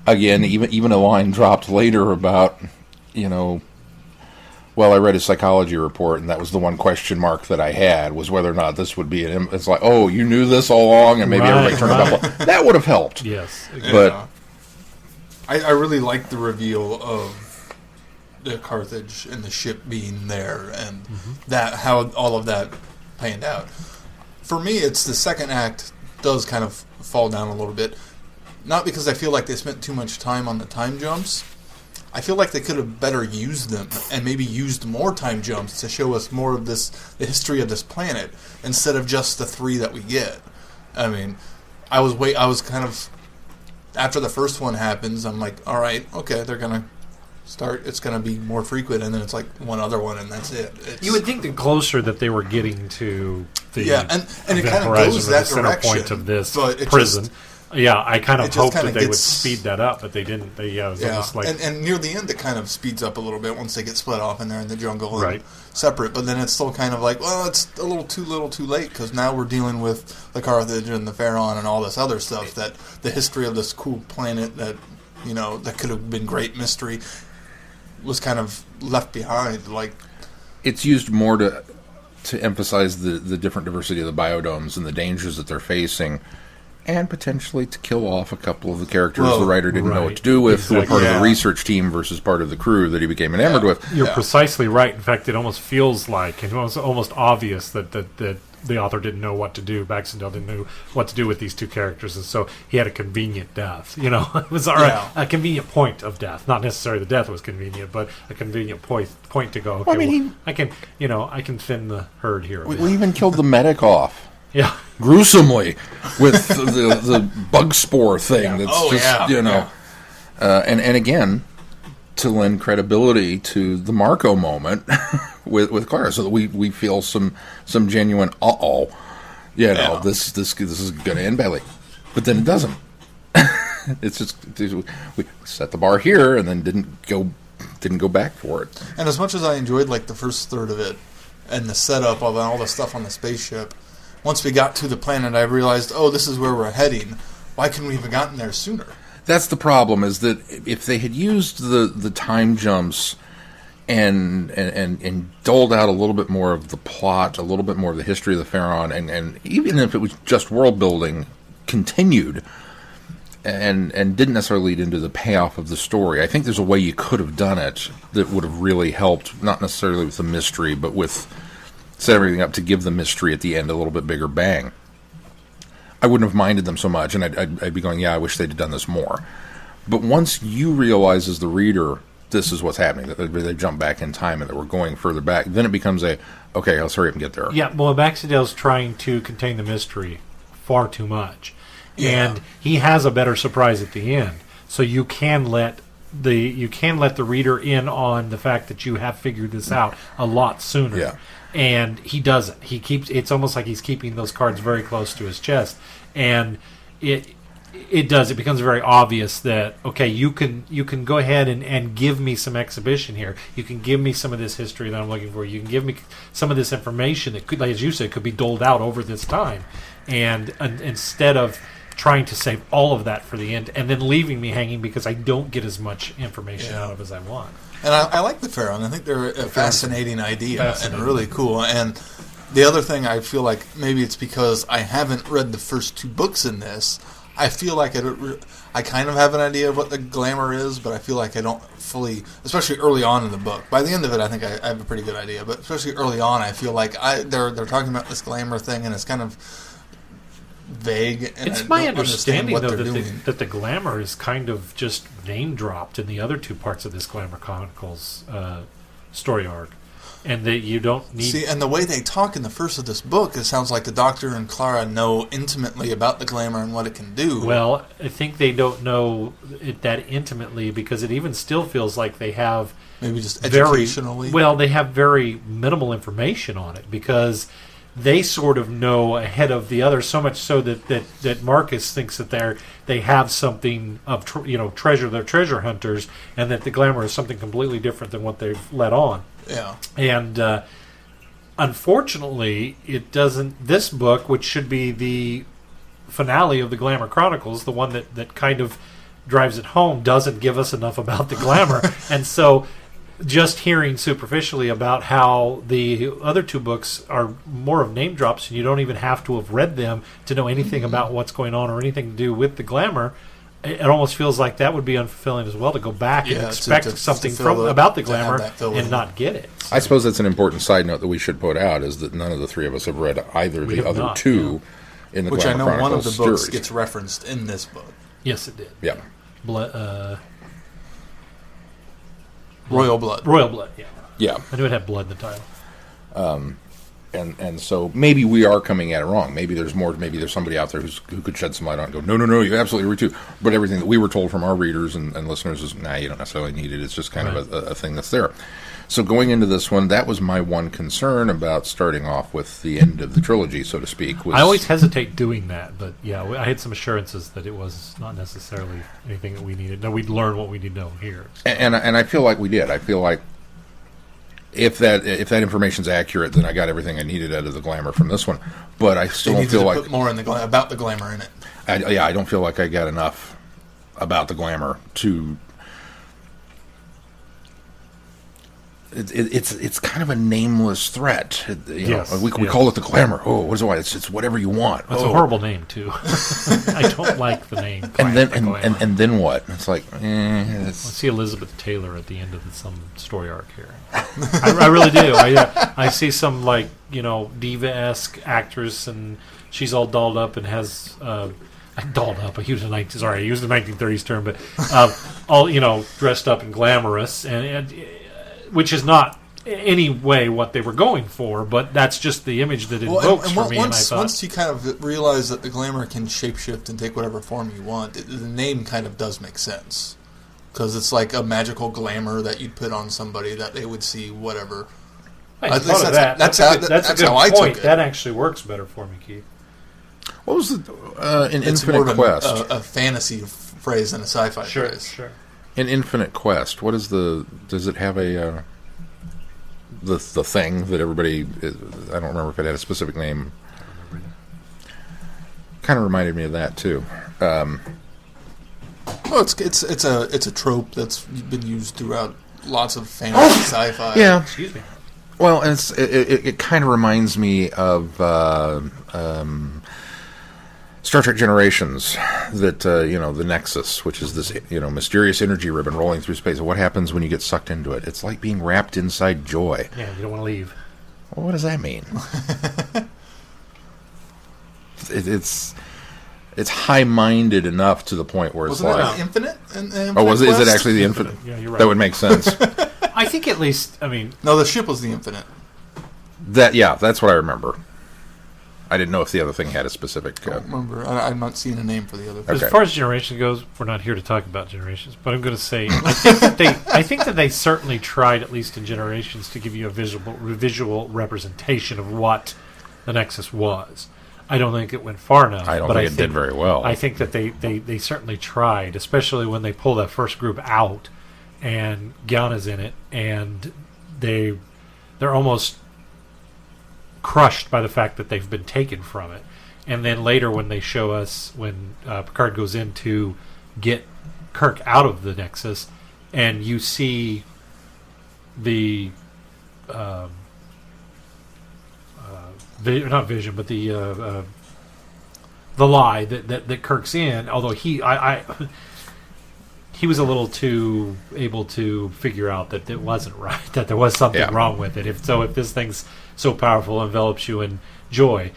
Again, even a line dropped later about, well, I read a psychology report, and that was the one question mark that I had, was whether or not this would be it's like, oh, you knew this all along, and maybe everybody turned it up. That would have helped. Yes. But I really liked the reveal of the Carthage and the ship being there, and how all of that panned out. For me, it's the second act does kind of fall down a little bit. Not because I feel like they spent too much time on the time jumps. I feel like they could have better used them and maybe used more time jumps to show us more of the history of this planet, instead of just the 3 that we get. I mean, I was kind of, after the first one happens, I'm like, all right, okay, they're going to start, it's going to be more frequent, and then it's like one other one, and that's it. You would think the closer that they were getting to the and it kind of goes that center direction, point of this but prison. I kind of hoped that they would speed that up, but they didn't. It was almost like... And near the end, it kind of speeds up a little bit once they get split off and they're in the jungle and right. separate. But then it's still kind of like, well, it's a little too late, because now we're dealing with the Carthage and the Pharaon and all this other stuff, that the history of this cool planet that, that could have been great mystery was kind of left behind. Like, it's used more to emphasize the different diversity of the biodomes and the dangers that they're facing, and potentially to kill off a couple of the characters the writer didn't know what to do with, who were part of the research team versus part of the crew that he became enamored with. You're precisely right. In fact, it almost feels like, and it was almost obvious that the author didn't know what to do. Baxendale didn't know what to do with these two characters, and so he had a convenient death. It was a convenient point of death. Not necessarily the death was convenient, but a convenient point to go. Okay, well, I can thin the herd here. We even killed the medic off. Yeah, gruesomely with the bug spore thing. That's and again, to lend credibility to the Marco moment with Clara, so that we feel some genuine this is going to end badly, but then it doesn't. It's just we set the bar here and then didn't go back for it. And as much as I enjoyed like the first third of it and the setup of all the stuff on the spaceship, once we got to the planet, I realized, this is where we're heading. Why couldn't we have gotten there sooner? That's the problem, is that if they had used the time jumps and doled out a little bit more of the plot, a little bit more of the history of the Pharaon, and even if it was just world building, continued and didn't necessarily lead into the payoff of the story. I think there's a way you could have done it that would have really helped, not necessarily with the mystery, but with set everything up to give the mystery at the end a little bit bigger bang. I wouldn't have minded them so much, and I'd be going, yeah, I wish they'd have done this more. But once you realize as the reader, this is what's happening, that they jump back in time and that we're going further back, then it becomes okay, let's hurry up and get there. Yeah, well, Baxendale's trying to contain the mystery far too much. Yeah. And he has a better surprise at the end. So you can let the reader in on the fact that you have figured this out a lot sooner. Yeah. And he doesn't. It's almost like he's keeping those cards very close to his chest. And it becomes very obvious that, okay, you can go ahead and give me some exhibition here. You can give me some of this history that I'm looking for. You can give me some of this information that could, like as you said, could be doled out over this time. And instead of trying to save all of that for the end and then leaving me hanging because I don't get as much information out of as I want. And I like the Pharaoh. I think they're a fascinating idea and really cool. And the other thing, I feel like maybe it's because I haven't read the first 2 books in this. I feel like I kind of have an idea of what the glamour is, but I feel like I don't fully, especially early on in the book. By the end of it, I think I have a pretty good idea. But especially early on, I feel like they're talking about this glamour thing, and it's kind of vague. And it's my understanding, though, that the glamour is kind of just name dropped in the other 2 parts of this Glamour Chronicles story arc, and that you don't need. See, and the way they talk in the first of this book, it sounds like the Doctor and Clara know intimately about the glamour and what it can do. Well, I think they don't know it that intimately because it even still feels like they have maybe just educationally. They have very minimal information on it because they sort of know ahead of the others, so much so that Marcus thinks that they have something of treasure. They're treasure hunters, and that the glamour is something completely different than what they've let on. Yeah, and unfortunately, it doesn't. This book, which should be the finale of the Glamour Chronicles, the one that kind of drives it home, doesn't give us enough about the glamour, and so. Just hearing superficially about how the other 2 books are more of name drops and you don't even have to have read them to know anything about what's going on or anything to do with the glamour, it almost feels like that would be unfulfilling as well to go back and expect something about the glamour and not get it. So. I suppose that's an important side note that we should put out is that none of the 3 of us have read either the other 2 in the Which Glamour I know Chronicles one of the books series. gets referenced in this book. Yes, it did. Yeah. Royal Blood. Yeah. Yeah. I knew it had blood in the title. And so maybe we are coming at it wrong. Maybe there's more. Maybe there's somebody out there who could shed some light on it and go, no, you absolutely were too. But everything that we were told from our readers and listeners is, you don't necessarily need it. It's just kind of a thing that's there. So going into this one, that was my one concern about starting off with the end of the trilogy, so to speak. I always hesitate doing that, but yeah, I had some assurances that it was not necessarily anything that we needed. No, we'd learn what we need to know here. So. And I feel like we did. I feel like if that information's accurate, then I got everything I needed out of the glamour from this one. But I still don't feel like put more in about the glamour in it. I don't feel like I got enough about the glamour to. It's kind of a nameless threat. We call it the glamour. Oh, what is it? It's whatever you want. It's a horrible name too. I don't like the name. And then what? It's like, Let's see Elizabeth Taylor at the end of some story arc here. I really do. I see some diva-esque actress, and she's all dolled up and has. Dolled up. I used the 1930s term, but all dressed up and glamorous and which is not any way what they were going for, but that's just the image that it evokes for me. Once you kind of realize that the glamour can shapeshift and take whatever form you want, the name kind of does make sense. Because it's like a magical glamour that you'd put on somebody that they would see whatever. That's a good how I point. took it. That actually works better for me, Keith. What was the in it's Infinite more Quest? A fantasy phrase than a sci-fi phrase. Sure. In Infinite Quest, what is does it have a the thing that everybody? I don't remember if it had a specific name. Kind of reminded me of that too. Well, it's a trope that's been used throughout lots of fantasy sci-fi. Yeah. Excuse me. Well, and it kind of reminds me of Star Trek Generations, that the Nexus, which is this mysterious energy ribbon rolling through space. What happens when you get sucked into it? It's like being wrapped inside joy. Yeah, you don't want to leave. Well, what does that mean? It's high-minded enough to the point where it's Wasn't like, it Infinite? is it actually the Infinite? Yeah, you're right. That would make sense. I think at least, No, the ship was the Infinite. That's what I remember. I didn't know if the other thing had a specific. I don't remember. I'm not seeing a name for the other thing. Okay. as far as Generations goes, we're not here to talk about Generations, but I'm going to say I think that they certainly tried, at least in Generations, to give you a visual representation of what the Nexus was. I don't think it went far enough. I don't think it did very well. I think that they certainly tried, especially when they pull that first group out, and Guyana's in it, and they're almost crushed by the fact that they've been taken from it. And then later when they show us when Picard goes in to get Kirk out of the Nexus, and you see the not vision, but the lie that Kirk's in, although he was a little too able to figure out that it wasn't right, that there was something wrong with it. If this thing's so powerful, envelops you in joy,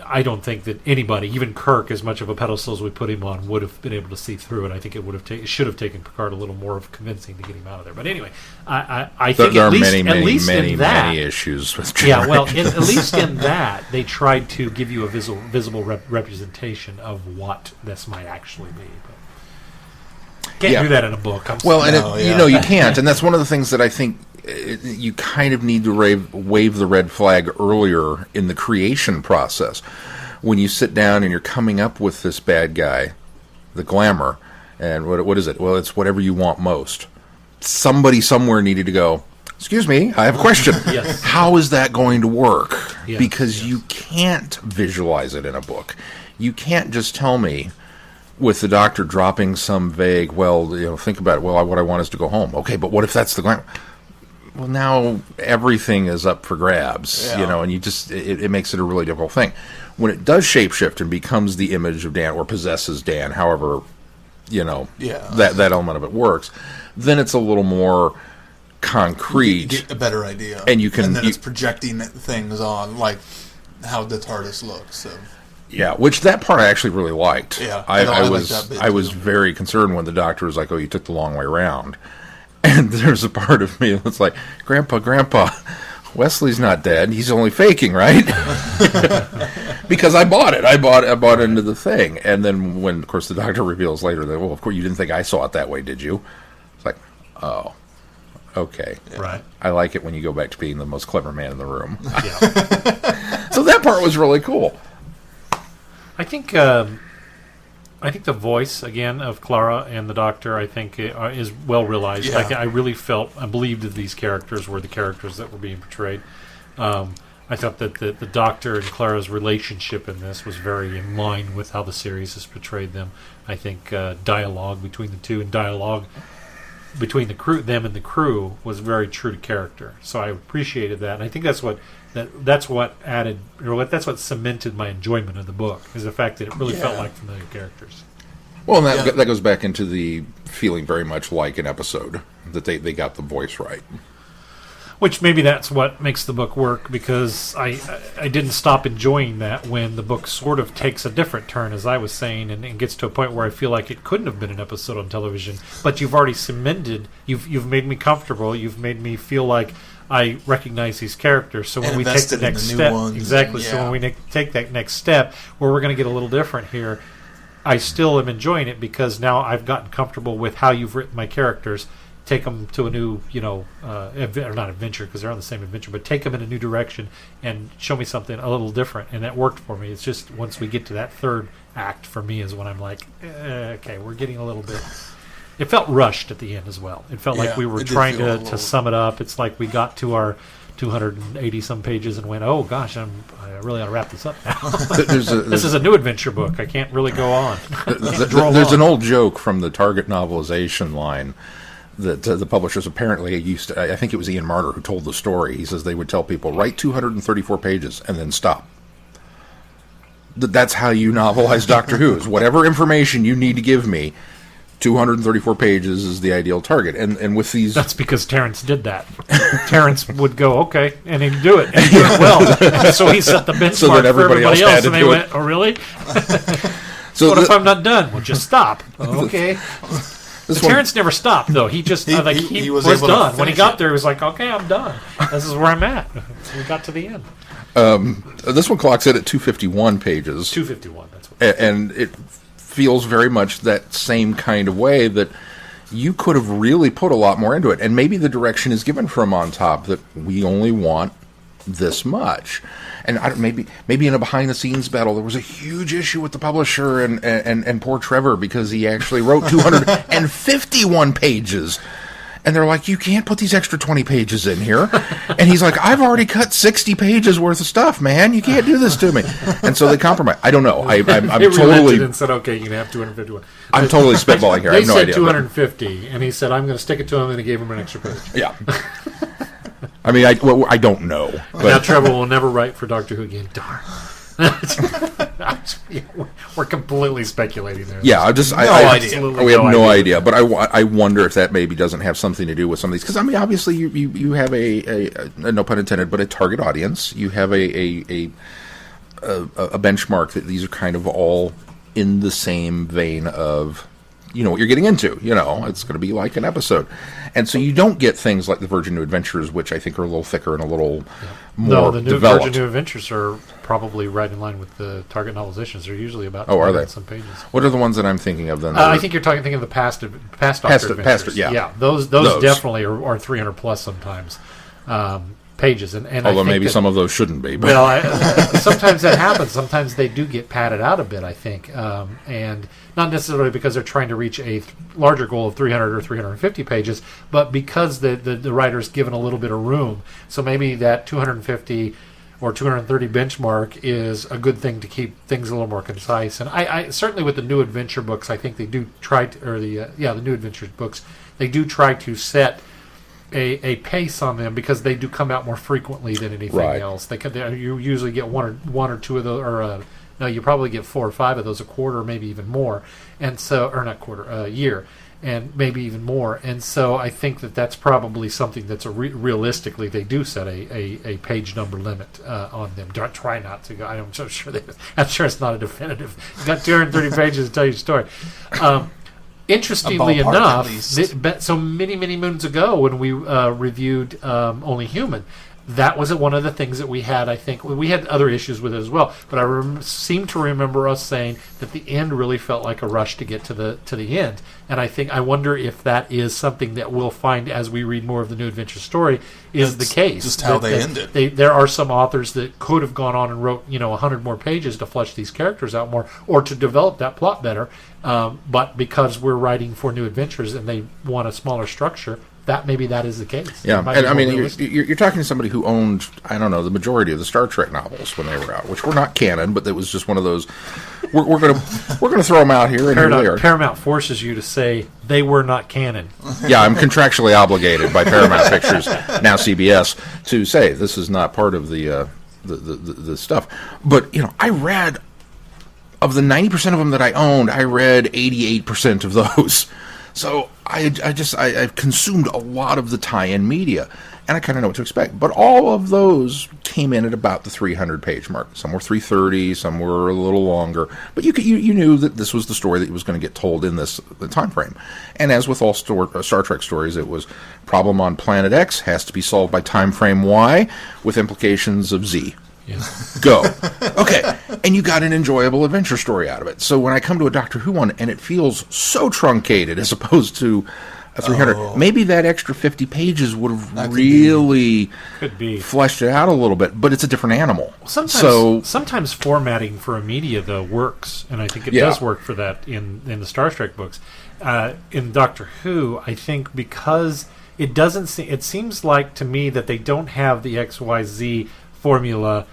I don't think that anybody, even Kirk, as much of a pedestal as we put him on, would have been able to see through it. I think it should have taken Picard a little more of convincing to get him out of there. But anyway, I think there at are least many issues with yeah, well, at least in that, they tried to give you a visible representation of what this might actually be. But can't do that in a book. You can't, and that's one of the things that I think you kind of need to wave the red flag earlier in the creation process. When you sit down and you're coming up with this bad guy, the glamour, and what is it? Well, it's whatever you want most. Somebody somewhere needed to go, excuse me, I have a question. Yes. How is that going to work? Yes, Because you can't visualize it in a book. You can't just tell me, with the doctor dropping some vague, think about it, what I want is to go home. Okay, but what if that's the glamour? Well, now everything is up for grabs, and you just it makes it a really difficult thing. When it does shapeshift and becomes the image of Dan or possesses Dan, however, that element of it works, then it's a little more concrete. You get a better idea, and then it's projecting things on like how the TARDIS looks. So. Yeah, which that part I actually really liked. Yeah, I was very concerned when the doctor was like, "Oh, you took the long way around." And there's a part of me that's like, Grandpa, Wesley's not dead. He's only faking, right? Because I bought it. I bought into the thing. And then when, of course, the doctor reveals later that, well, of course, you didn't think I saw it that way, did you? It's like, oh, okay. Right. I like it when you go back to being the most clever man in the room. Yeah. So that part was really cool. I think the voice again of Clara and the Doctor, I think, is well realized. Yeah. I believed that these characters were the characters that were being portrayed. I thought that the Doctor and Clara's relationship in this was very in line with how the series has portrayed them. I think dialogue between the two and dialogue between them and the crew was very true to character. So I appreciated that, and I think that's what cemented my enjoyment of the book, is the fact that it really felt like familiar characters. Well, and that goes back into the feeling very much like an episode, that they got the voice right. Which maybe that's what makes the book work, because I didn't stop enjoying that when the book sort of takes a different turn, as I was saying, and gets to a point where I feel like it couldn't have been an episode on television. But you've already cemented, you've made me comfortable, you've made me feel like I recognize these characters. So when we take the next step, So when we take that next step, where we're going to get a little different here, I still am enjoying it because now I've gotten comfortable with how you've written my characters. Take them to a new, or not adventure because they're on the same adventure, but take them in a new direction and show me something a little different, and that worked for me. It's just once we get to that third act for me is when I'm like, okay, we're getting a little bit. It felt rushed at the end as well. It felt like we were trying to sum it up. It's like we got to our 280 some pages and went, oh gosh, I really ought to wrap this up now. This is a new adventure book. I can't really go on. There's an old joke from the Target novelization line that the publishers apparently used to, I think it was Ian Marter who told the story. He says they would tell people, write 234 pages and then stop. That's how you novelize Doctor Who. Is whatever information you need to give me, 234 pages is the ideal target. And with these... That's because Terrence did that. Terrence would go, okay, and he'd do it. And he'd do it well. So he set the benchmark so that everybody for everybody else. And they do went, oh, really? So what if I'm not done? Well, just stop. Okay. Terrence never stopped, though. He just he was done. When he got there, he was like, okay, I'm done. This is where I'm at. So we got to the end. This one clocks in at 251 pages. 251, that's what and it feels very much that same kind of way that you could have really put a lot more into it. And maybe the direction is given from on top that we only want this much. And maybe in a behind-the-scenes battle, there was a huge issue with the publisher and poor Trevor because he actually wrote 251 pages. And they're like, you can't put these extra 20 pages in here. And he's like, I've already cut 60 pages worth of stuff, man. You can't do this to me. And so they compromise. I don't know. I'm totally... and said, okay, you can have 251. I'm totally spitballing here. I have no idea. They said 250, and he said, I'm going to stick it to him, and he gave him an extra page. Yeah. I mean, I don't know. But now Trevor will never write for Doctor Who again. Darn. We're completely speculating there. Yeah, we have no idea. But I wonder if that maybe doesn't have something to do with some of these. Because, I mean, obviously you have a no pun intended, but a target audience. You have a benchmark that these are kind of all in the same vein of... You know what you're getting into. You know, it's going to be like an episode. And so you don't get things like the Virgin New Adventures, which I think are a little thicker and a little more the developed. Virgin New Adventures are probably right in line with the target novelizations. They're usually about are they? Some pages. What are the ones that I'm thinking of then? I think you're thinking of the past Doctor Adventures. Yeah, those definitely are 300 plus sometimes. Pages, and although maybe some of those shouldn't be. But. Well, sometimes that happens. Sometimes they do get padded out a bit, I think, and not necessarily because they're trying to reach a larger goal of 300 or 350 pages, but because the writer's given a little bit of room. So maybe that 250 or 230 benchmark is a good thing to keep things a little more concise. And I certainly with the New Adventure books, I think they do try to, or the New Adventure books, they do try to set a pace on them because they do come out more frequently than anything else. You usually get one or two of those, or no, you probably get 4 or 5 of those a quarter, or maybe even more. And so, or not quarter, a year, and maybe even more. And so, I think that's probably something that's realistically they do set a page number limit on them. Try not to go. I'm so sure I'm sure it's not a definitive. You got 230 pages to tell your story. Interestingly enough, so many moons ago when we reviewed Only Human, that was one of the things that we had. I think we had other issues with it as well, but I seem to remember us saying that the end really felt like a rush to get to the end. And I wonder if that is something that we'll find as we read more of the New Adventure story is the case. Just how they end it. There are some authors that could have gone on and wrote 100 more pages to flesh these characters out more or to develop that plot better. But because we're writing for New Adventures and they want a smaller structure, maybe that is the case. Yeah, and I mean, you're talking to somebody who owned, I don't know, the majority of the Star Trek novels when they were out, which were not canon, but it was just one of those. We're gonna throw them out here, and here they are. Paramount forces you to say they were not canon. Yeah, I'm contractually obligated by Paramount Pictures, now CBS, to say this is not part of the stuff. But I read of the 90% of them that I owned, I read 88% of those. So I've consumed a lot of the tie-in media, and I kind of know what to expect. But all of those came in at about the 300-page mark. Some were 330, some were a little longer. But you knew that this was the story that was going to get told in this time frame. And as with all Star Trek stories, it was problem on planet X has to be solved by time frame Y with implications of Z. Yes. Go. Okay. And you got an enjoyable adventure story out of it. So when I come to a Doctor Who one and it feels so truncated as opposed to a 300, maybe that extra 50 pages would have really fleshed it out a little bit, but it's a different animal. Sometimes formatting for a media, though, works, and I think it does work for that in the Star Trek books. In Doctor Who, I think because it seems like to me that they don't have the XYZ formula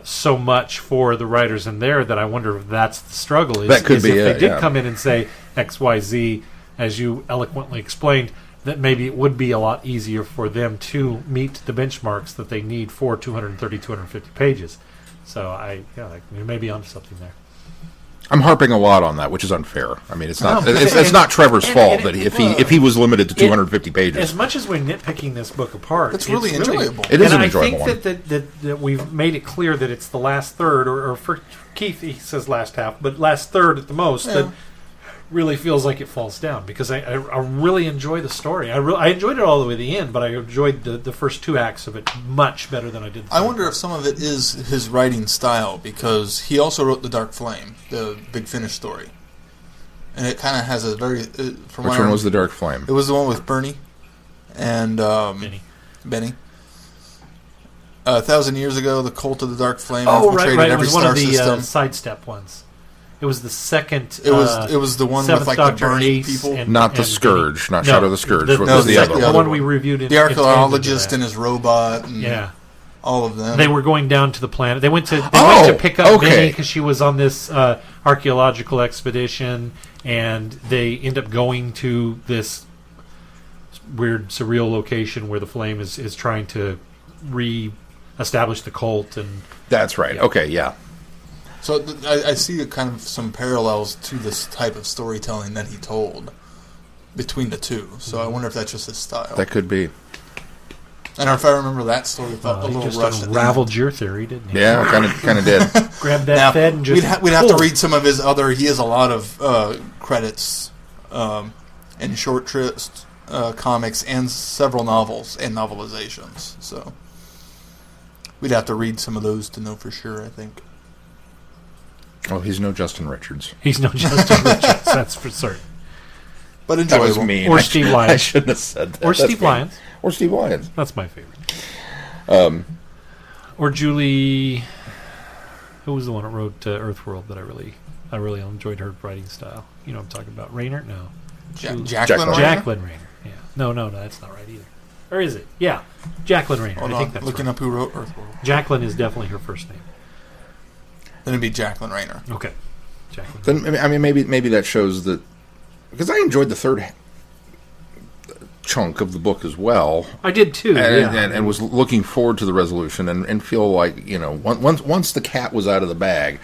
so much for the writers in there that I wonder if that's the struggle. That could be if they did come in and say XYZ, as you eloquently explained, that maybe it would be a lot easier for them to meet the benchmarks that they need for 230, 250 pages. So maybe onto something there. I'm harping a lot on that, which is unfair. I mean, it's not No, it's not Trevor's fault that if if he was limited to 250 pages. As much as we're nitpicking this book apart, it's really enjoyable. It is and an enjoyable I think that we've made it clear that it's the last third, or for Keith, he says last half, but last third at the most, that really feels like it falls down, because I really enjoy the story. I enjoyed it all the way to the end, but I enjoyed the first 2 acts of it much better than I did the I wonder if some of it is his writing style, because he also wrote The Dark Flame, the Big Finish story. And it kind of has a very... Which one was The Dark Flame? It was the one with Bernie and Benny. 1,000 years ago, the Cult of the Dark Flame infiltrated every it was star one of the system. sidestep ones. It was the second. It was the one with like the burning people. Not the Scourge, not Shadow of the Scourge. What was the other one? The one we reviewed. The archaeologist and his robot. And all of them. They were going down to the planet. They went to pick up Minnie because she was on this archaeological expedition, and they end up going to this weird, surreal location where the Flame is trying to re-establish the cult. And that's right. Okay, yeah. So I see kind of some parallels to this type of storytelling that he told between the two. So I wonder if that's just his style. That could be. And if I remember that story, felt a little just rushed. Unraveled your theory, didn't he? Yeah, kind of did. Grab that Fed and just... We'd have to read some of his other... He has a lot of credits in short trips, comics, and several novels and novelizations. So we'd have to read some of those to know for sure, I think. Oh, he's no Justin Richards. He's no Justin Richards, that's for certain. But enjoyable. That was mean. Or Steve Lyons. I shouldn't have said that. Or Steve Lyons. Or Steve Lyons. That's my favorite. Or Julie... Who was the one that wrote Earthworld that I really enjoyed her writing style? You know what I'm talking about. Rayner? No. Jacqueline Rayner. Yeah. No, that's not right either. Or is it? Yeah. Jacqueline Rayner. I think that's looking right. up who wrote Earthworld. Jacqueline is definitely her first name. Then it'd be Jacqueline Rayner. Okay. Jacqueline. Then, I mean, maybe that shows that... Because I enjoyed the third chunk of the book as well. I did too, and was looking forward to the resolution and feel like, once the cat was out of the bag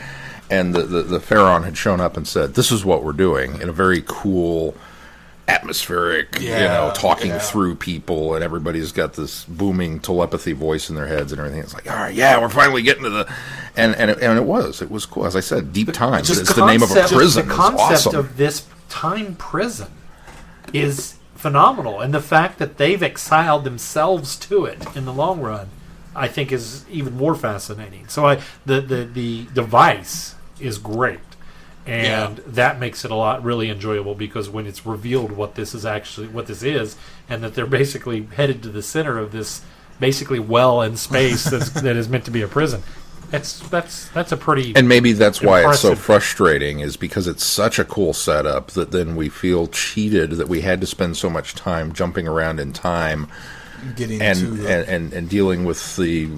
and the Pharaon had shown up and said, this is what we're doing, in a very cool, atmospheric, talking through people, and everybody's got this booming telepathy voice in their heads and everything. It's like, all right, we're finally getting to the... And it was cool. As I said, Deep Time. It's the name of a prison. The concept awesome. of this time prison is phenomenal, and the fact that they've exiled themselves to it in the long run, I think, is even more fascinating. So the device is great, and that makes it a lot really enjoyable, because when it's revealed what this is, and that they're basically headed to the center of this basically well in space that is meant to be a prison. That's a pretty... And maybe that's why it's so impressive. frustrating, is because it's such a cool setup that then we feel cheated that we had to spend so much time jumping around in time and dealing with the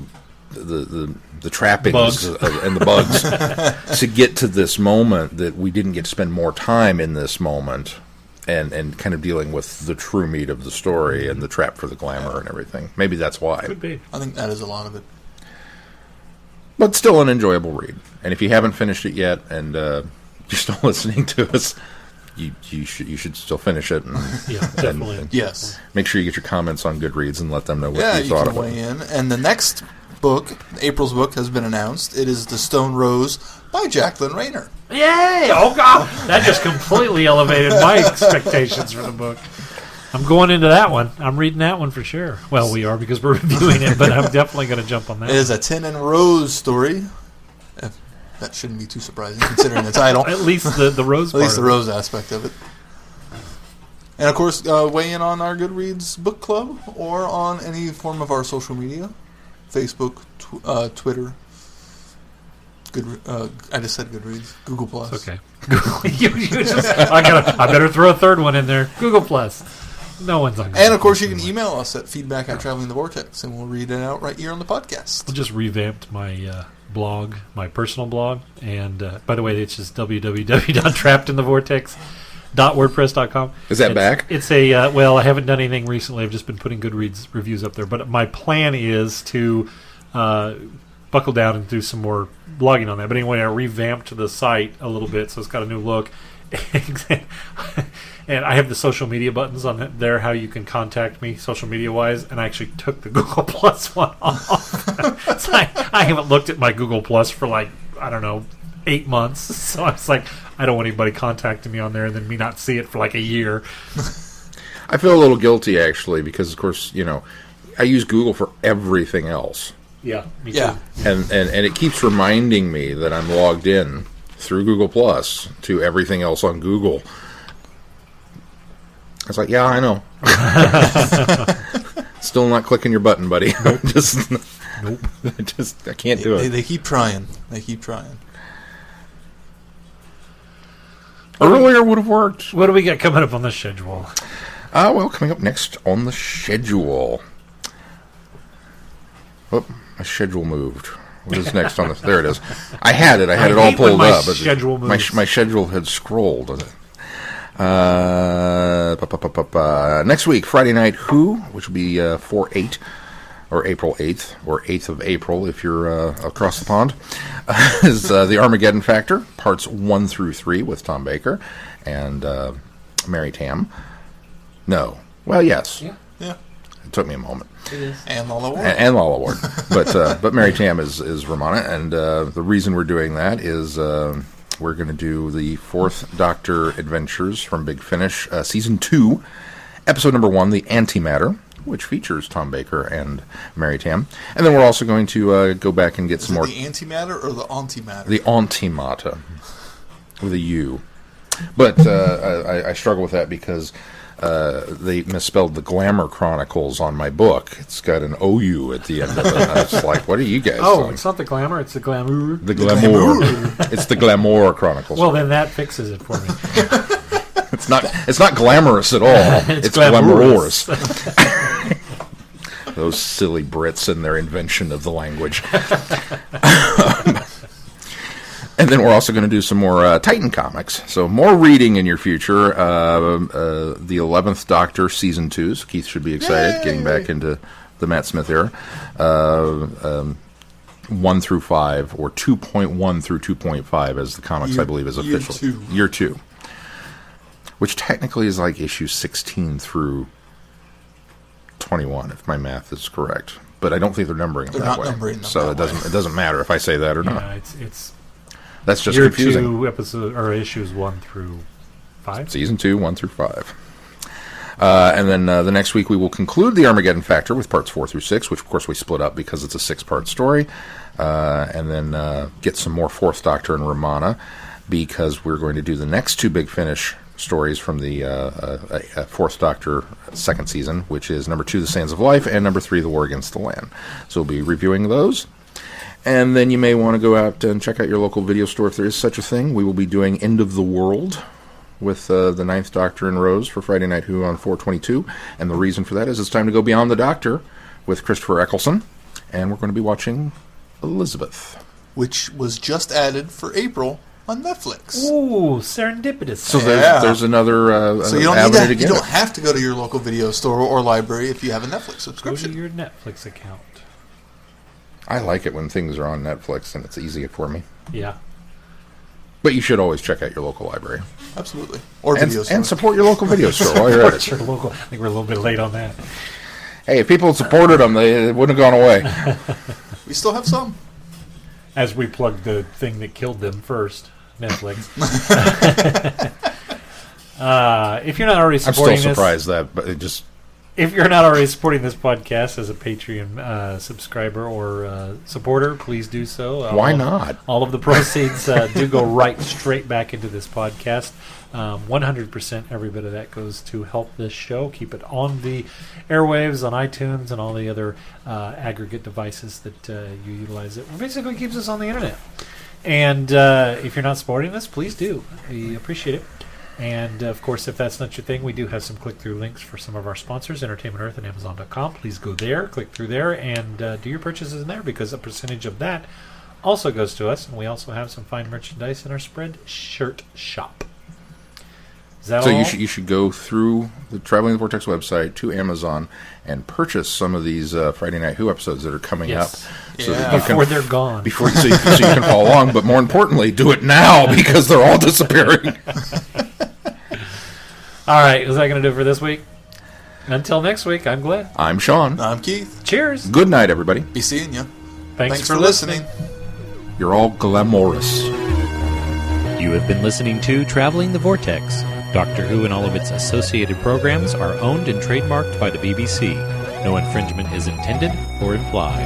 trappings and the bugs to get to this moment, that we didn't get to spend more time in this moment and kind of dealing with the true meat of the story and the trap for the glamour and everything. Maybe that's why. Could be. I think that is a lot of it. But still an enjoyable read. And if you haven't finished it yet and you're still listening to us, you should still finish it. And, definitely. And yes. Make sure you get your comments on Goodreads and let them know what you thought of it. Yeah, you can weigh in. And the next book, April's book, has been announced. It is The Stone Rose by Jacqueline Rayner. Yay! Oh, God! That just completely elevated my expectations for the book. I'm going into that one. I'm reading that one for sure. Well, we are, because we're reviewing it, but I'm definitely going to jump on that. It is a Tin and Rose story. That shouldn't be too surprising, considering the title. At least the Rose part. At least the Rose aspect of it. And, of course, weigh in on our Goodreads book club or on any form of our social media. Facebook, Twitter. I just said Goodreads. Google Plus. It's okay. I better throw a third one in there. Google Plus. No one's on Google. And, of course, you can email us at feedback@travelingthevortex, and we'll read it out right here on the podcast. I just revamped my blog, my personal blog. And, by the way, it's just www.trappedinthevortex. .wordpress.com. Is that back? It's a well, I haven't done anything recently. I've just been putting Goodreads reviews up there. But my plan is to buckle down and do some more blogging on that. But anyway, I revamped the site a little bit, so it's got a new look. And I have the social media buttons on there, how you can contact me social media wise, and I actually took the Google Plus one off. So I haven't looked at my Google Plus for like, I don't know, 8 months. So I was like, I don't want anybody contacting me on there and then me not see it for like a year. I feel a little guilty actually because, of course, I use Google for everything else. Yeah, me too. Yeah. And it keeps reminding me that I'm logged in through Google Plus to everything else on Google. I was like, yeah, I know. Still not clicking your button, buddy. Nope. I can't do it. They keep trying. They keep trying. Earlier would have worked. What do we got coming up on the schedule? Well, coming up next on the schedule. Oh, my schedule moved. What is next on this? There it is. I had it all hate when pulled my up. But schedule moves. My schedule had scrolled. Next week, Friday Night Who, which will be 4/8, or April 8th, or 8th of April if you're across the pond, is The Armageddon Factor, parts 1 through 3 with Tom Baker and Mary Tam. No. Well, yes. Yeah. It took me a moment. It is. And Lala Ward. And Lala Ward. But Mary Tam is Ramona, and the reason we're doing that is we're going to do the 4th Doctor Adventures from Big Finish, Season 2, Episode number 1, The Antimatter, which features Tom Baker and Mary Tam. And then we're also going to go back and get some more... the antimatter or the antimatter? The Antimata, with a U. But I struggle with that because... they misspelled the Glamour Chronicles on my book. It's got an OU at the end of it. I was like, what are you guys doing? It's not the Glamour, it's the Glamour. The Glamour. It's the Glamour Chronicles. Well, then that fixes it for me. It's not glamorous at all. It's glamorous. Those silly Brits and their invention of the language. And then we're also going to do some more Titan comics. So more reading in your future. The 11th Doctor, Season 2. So Keith should be excited, getting back into the Matt Smith era. 1 through 5, or 2.1 through 2.5, as the comics, I believe, is official. Year 2. Which technically is like issue 16 through 21, if my math is correct. But I don't think they're numbering them that way. Numbering them so that it doesn't matter if I say that or not. Yeah, it's That's just year confusing. 2 episode or issues 1 through 5. Season 2, 1 through 5. And then the next week we will conclude the Armageddon Factor with parts 4 through 6, which of course we split up because it's a 6-part story. And then get some more 4th Doctor and Romana, because we're going to do the next 2 Big Finish stories from the 4th Doctor 2nd season, which is number 2, The Sands of Life, and number 3, The War Against the Land. So we'll be reviewing those. And then you may want to go out and check out your local video store if there is such a thing. We will be doing End of the World with the 9th Doctor and Rose for Friday Night Who on 4/22. And the reason for that is it's time to go beyond the Doctor with Christopher Eccleston. And we're going to be watching Elizabeth, which was just added for April on Netflix. Ooh, serendipitous. So there's another so you don't avenue need to you get don't it. have to go to your local video store or library if you have a Netflix Go to subscription. your Netflix account. I like it when things are on Netflix and it's easy for me. Yeah. But you should always check out your local library. Absolutely. Or And, video store. and support your local video store while you're at it. Your local. I think we're a little bit late on that. Hey, if people had supported them, they wouldn't have gone away. We still have some. As we plug the thing that killed them first, Netflix. If you're not already I'm supporting still this, surprised that, but it just... if you're not already supporting this podcast as a Patreon subscriber or supporter, please do so. Why not? All of the proceeds do go right straight back into this podcast. 100% every bit of that goes to help this show, keep it on the airwaves, on iTunes, and all the other aggregate devices that you utilize. It basically keeps us on the internet. And if you're not supporting us, please do. We appreciate it. And, of course, if that's not your thing, we do have some click-through links for some of our sponsors, Entertainment Earth and Amazon.com. Please go there, click through there, and do your purchases in there, because a percentage of that also goes to us. And we also have some fine merchandise in our Spreadshirt shop. Is that So all? you should go through the Traveling the Vortex website to Amazon and purchase some of these Friday Night Who episodes that are coming Yes. up. So Yeah. that you Before can, they're gone. so you can follow along. But more importantly, do it now because they're all disappearing. All right, is that going to do it for this week? Until next week, I'm Glenn. I'm Sean. I'm Keith. Cheers. Good night, everybody. Be seeing you. Thanks for listening. You're all glamorous. You have been listening to Traveling the Vortex. Doctor Who and all of its associated programs are owned and trademarked by the BBC. No infringement is intended or implied.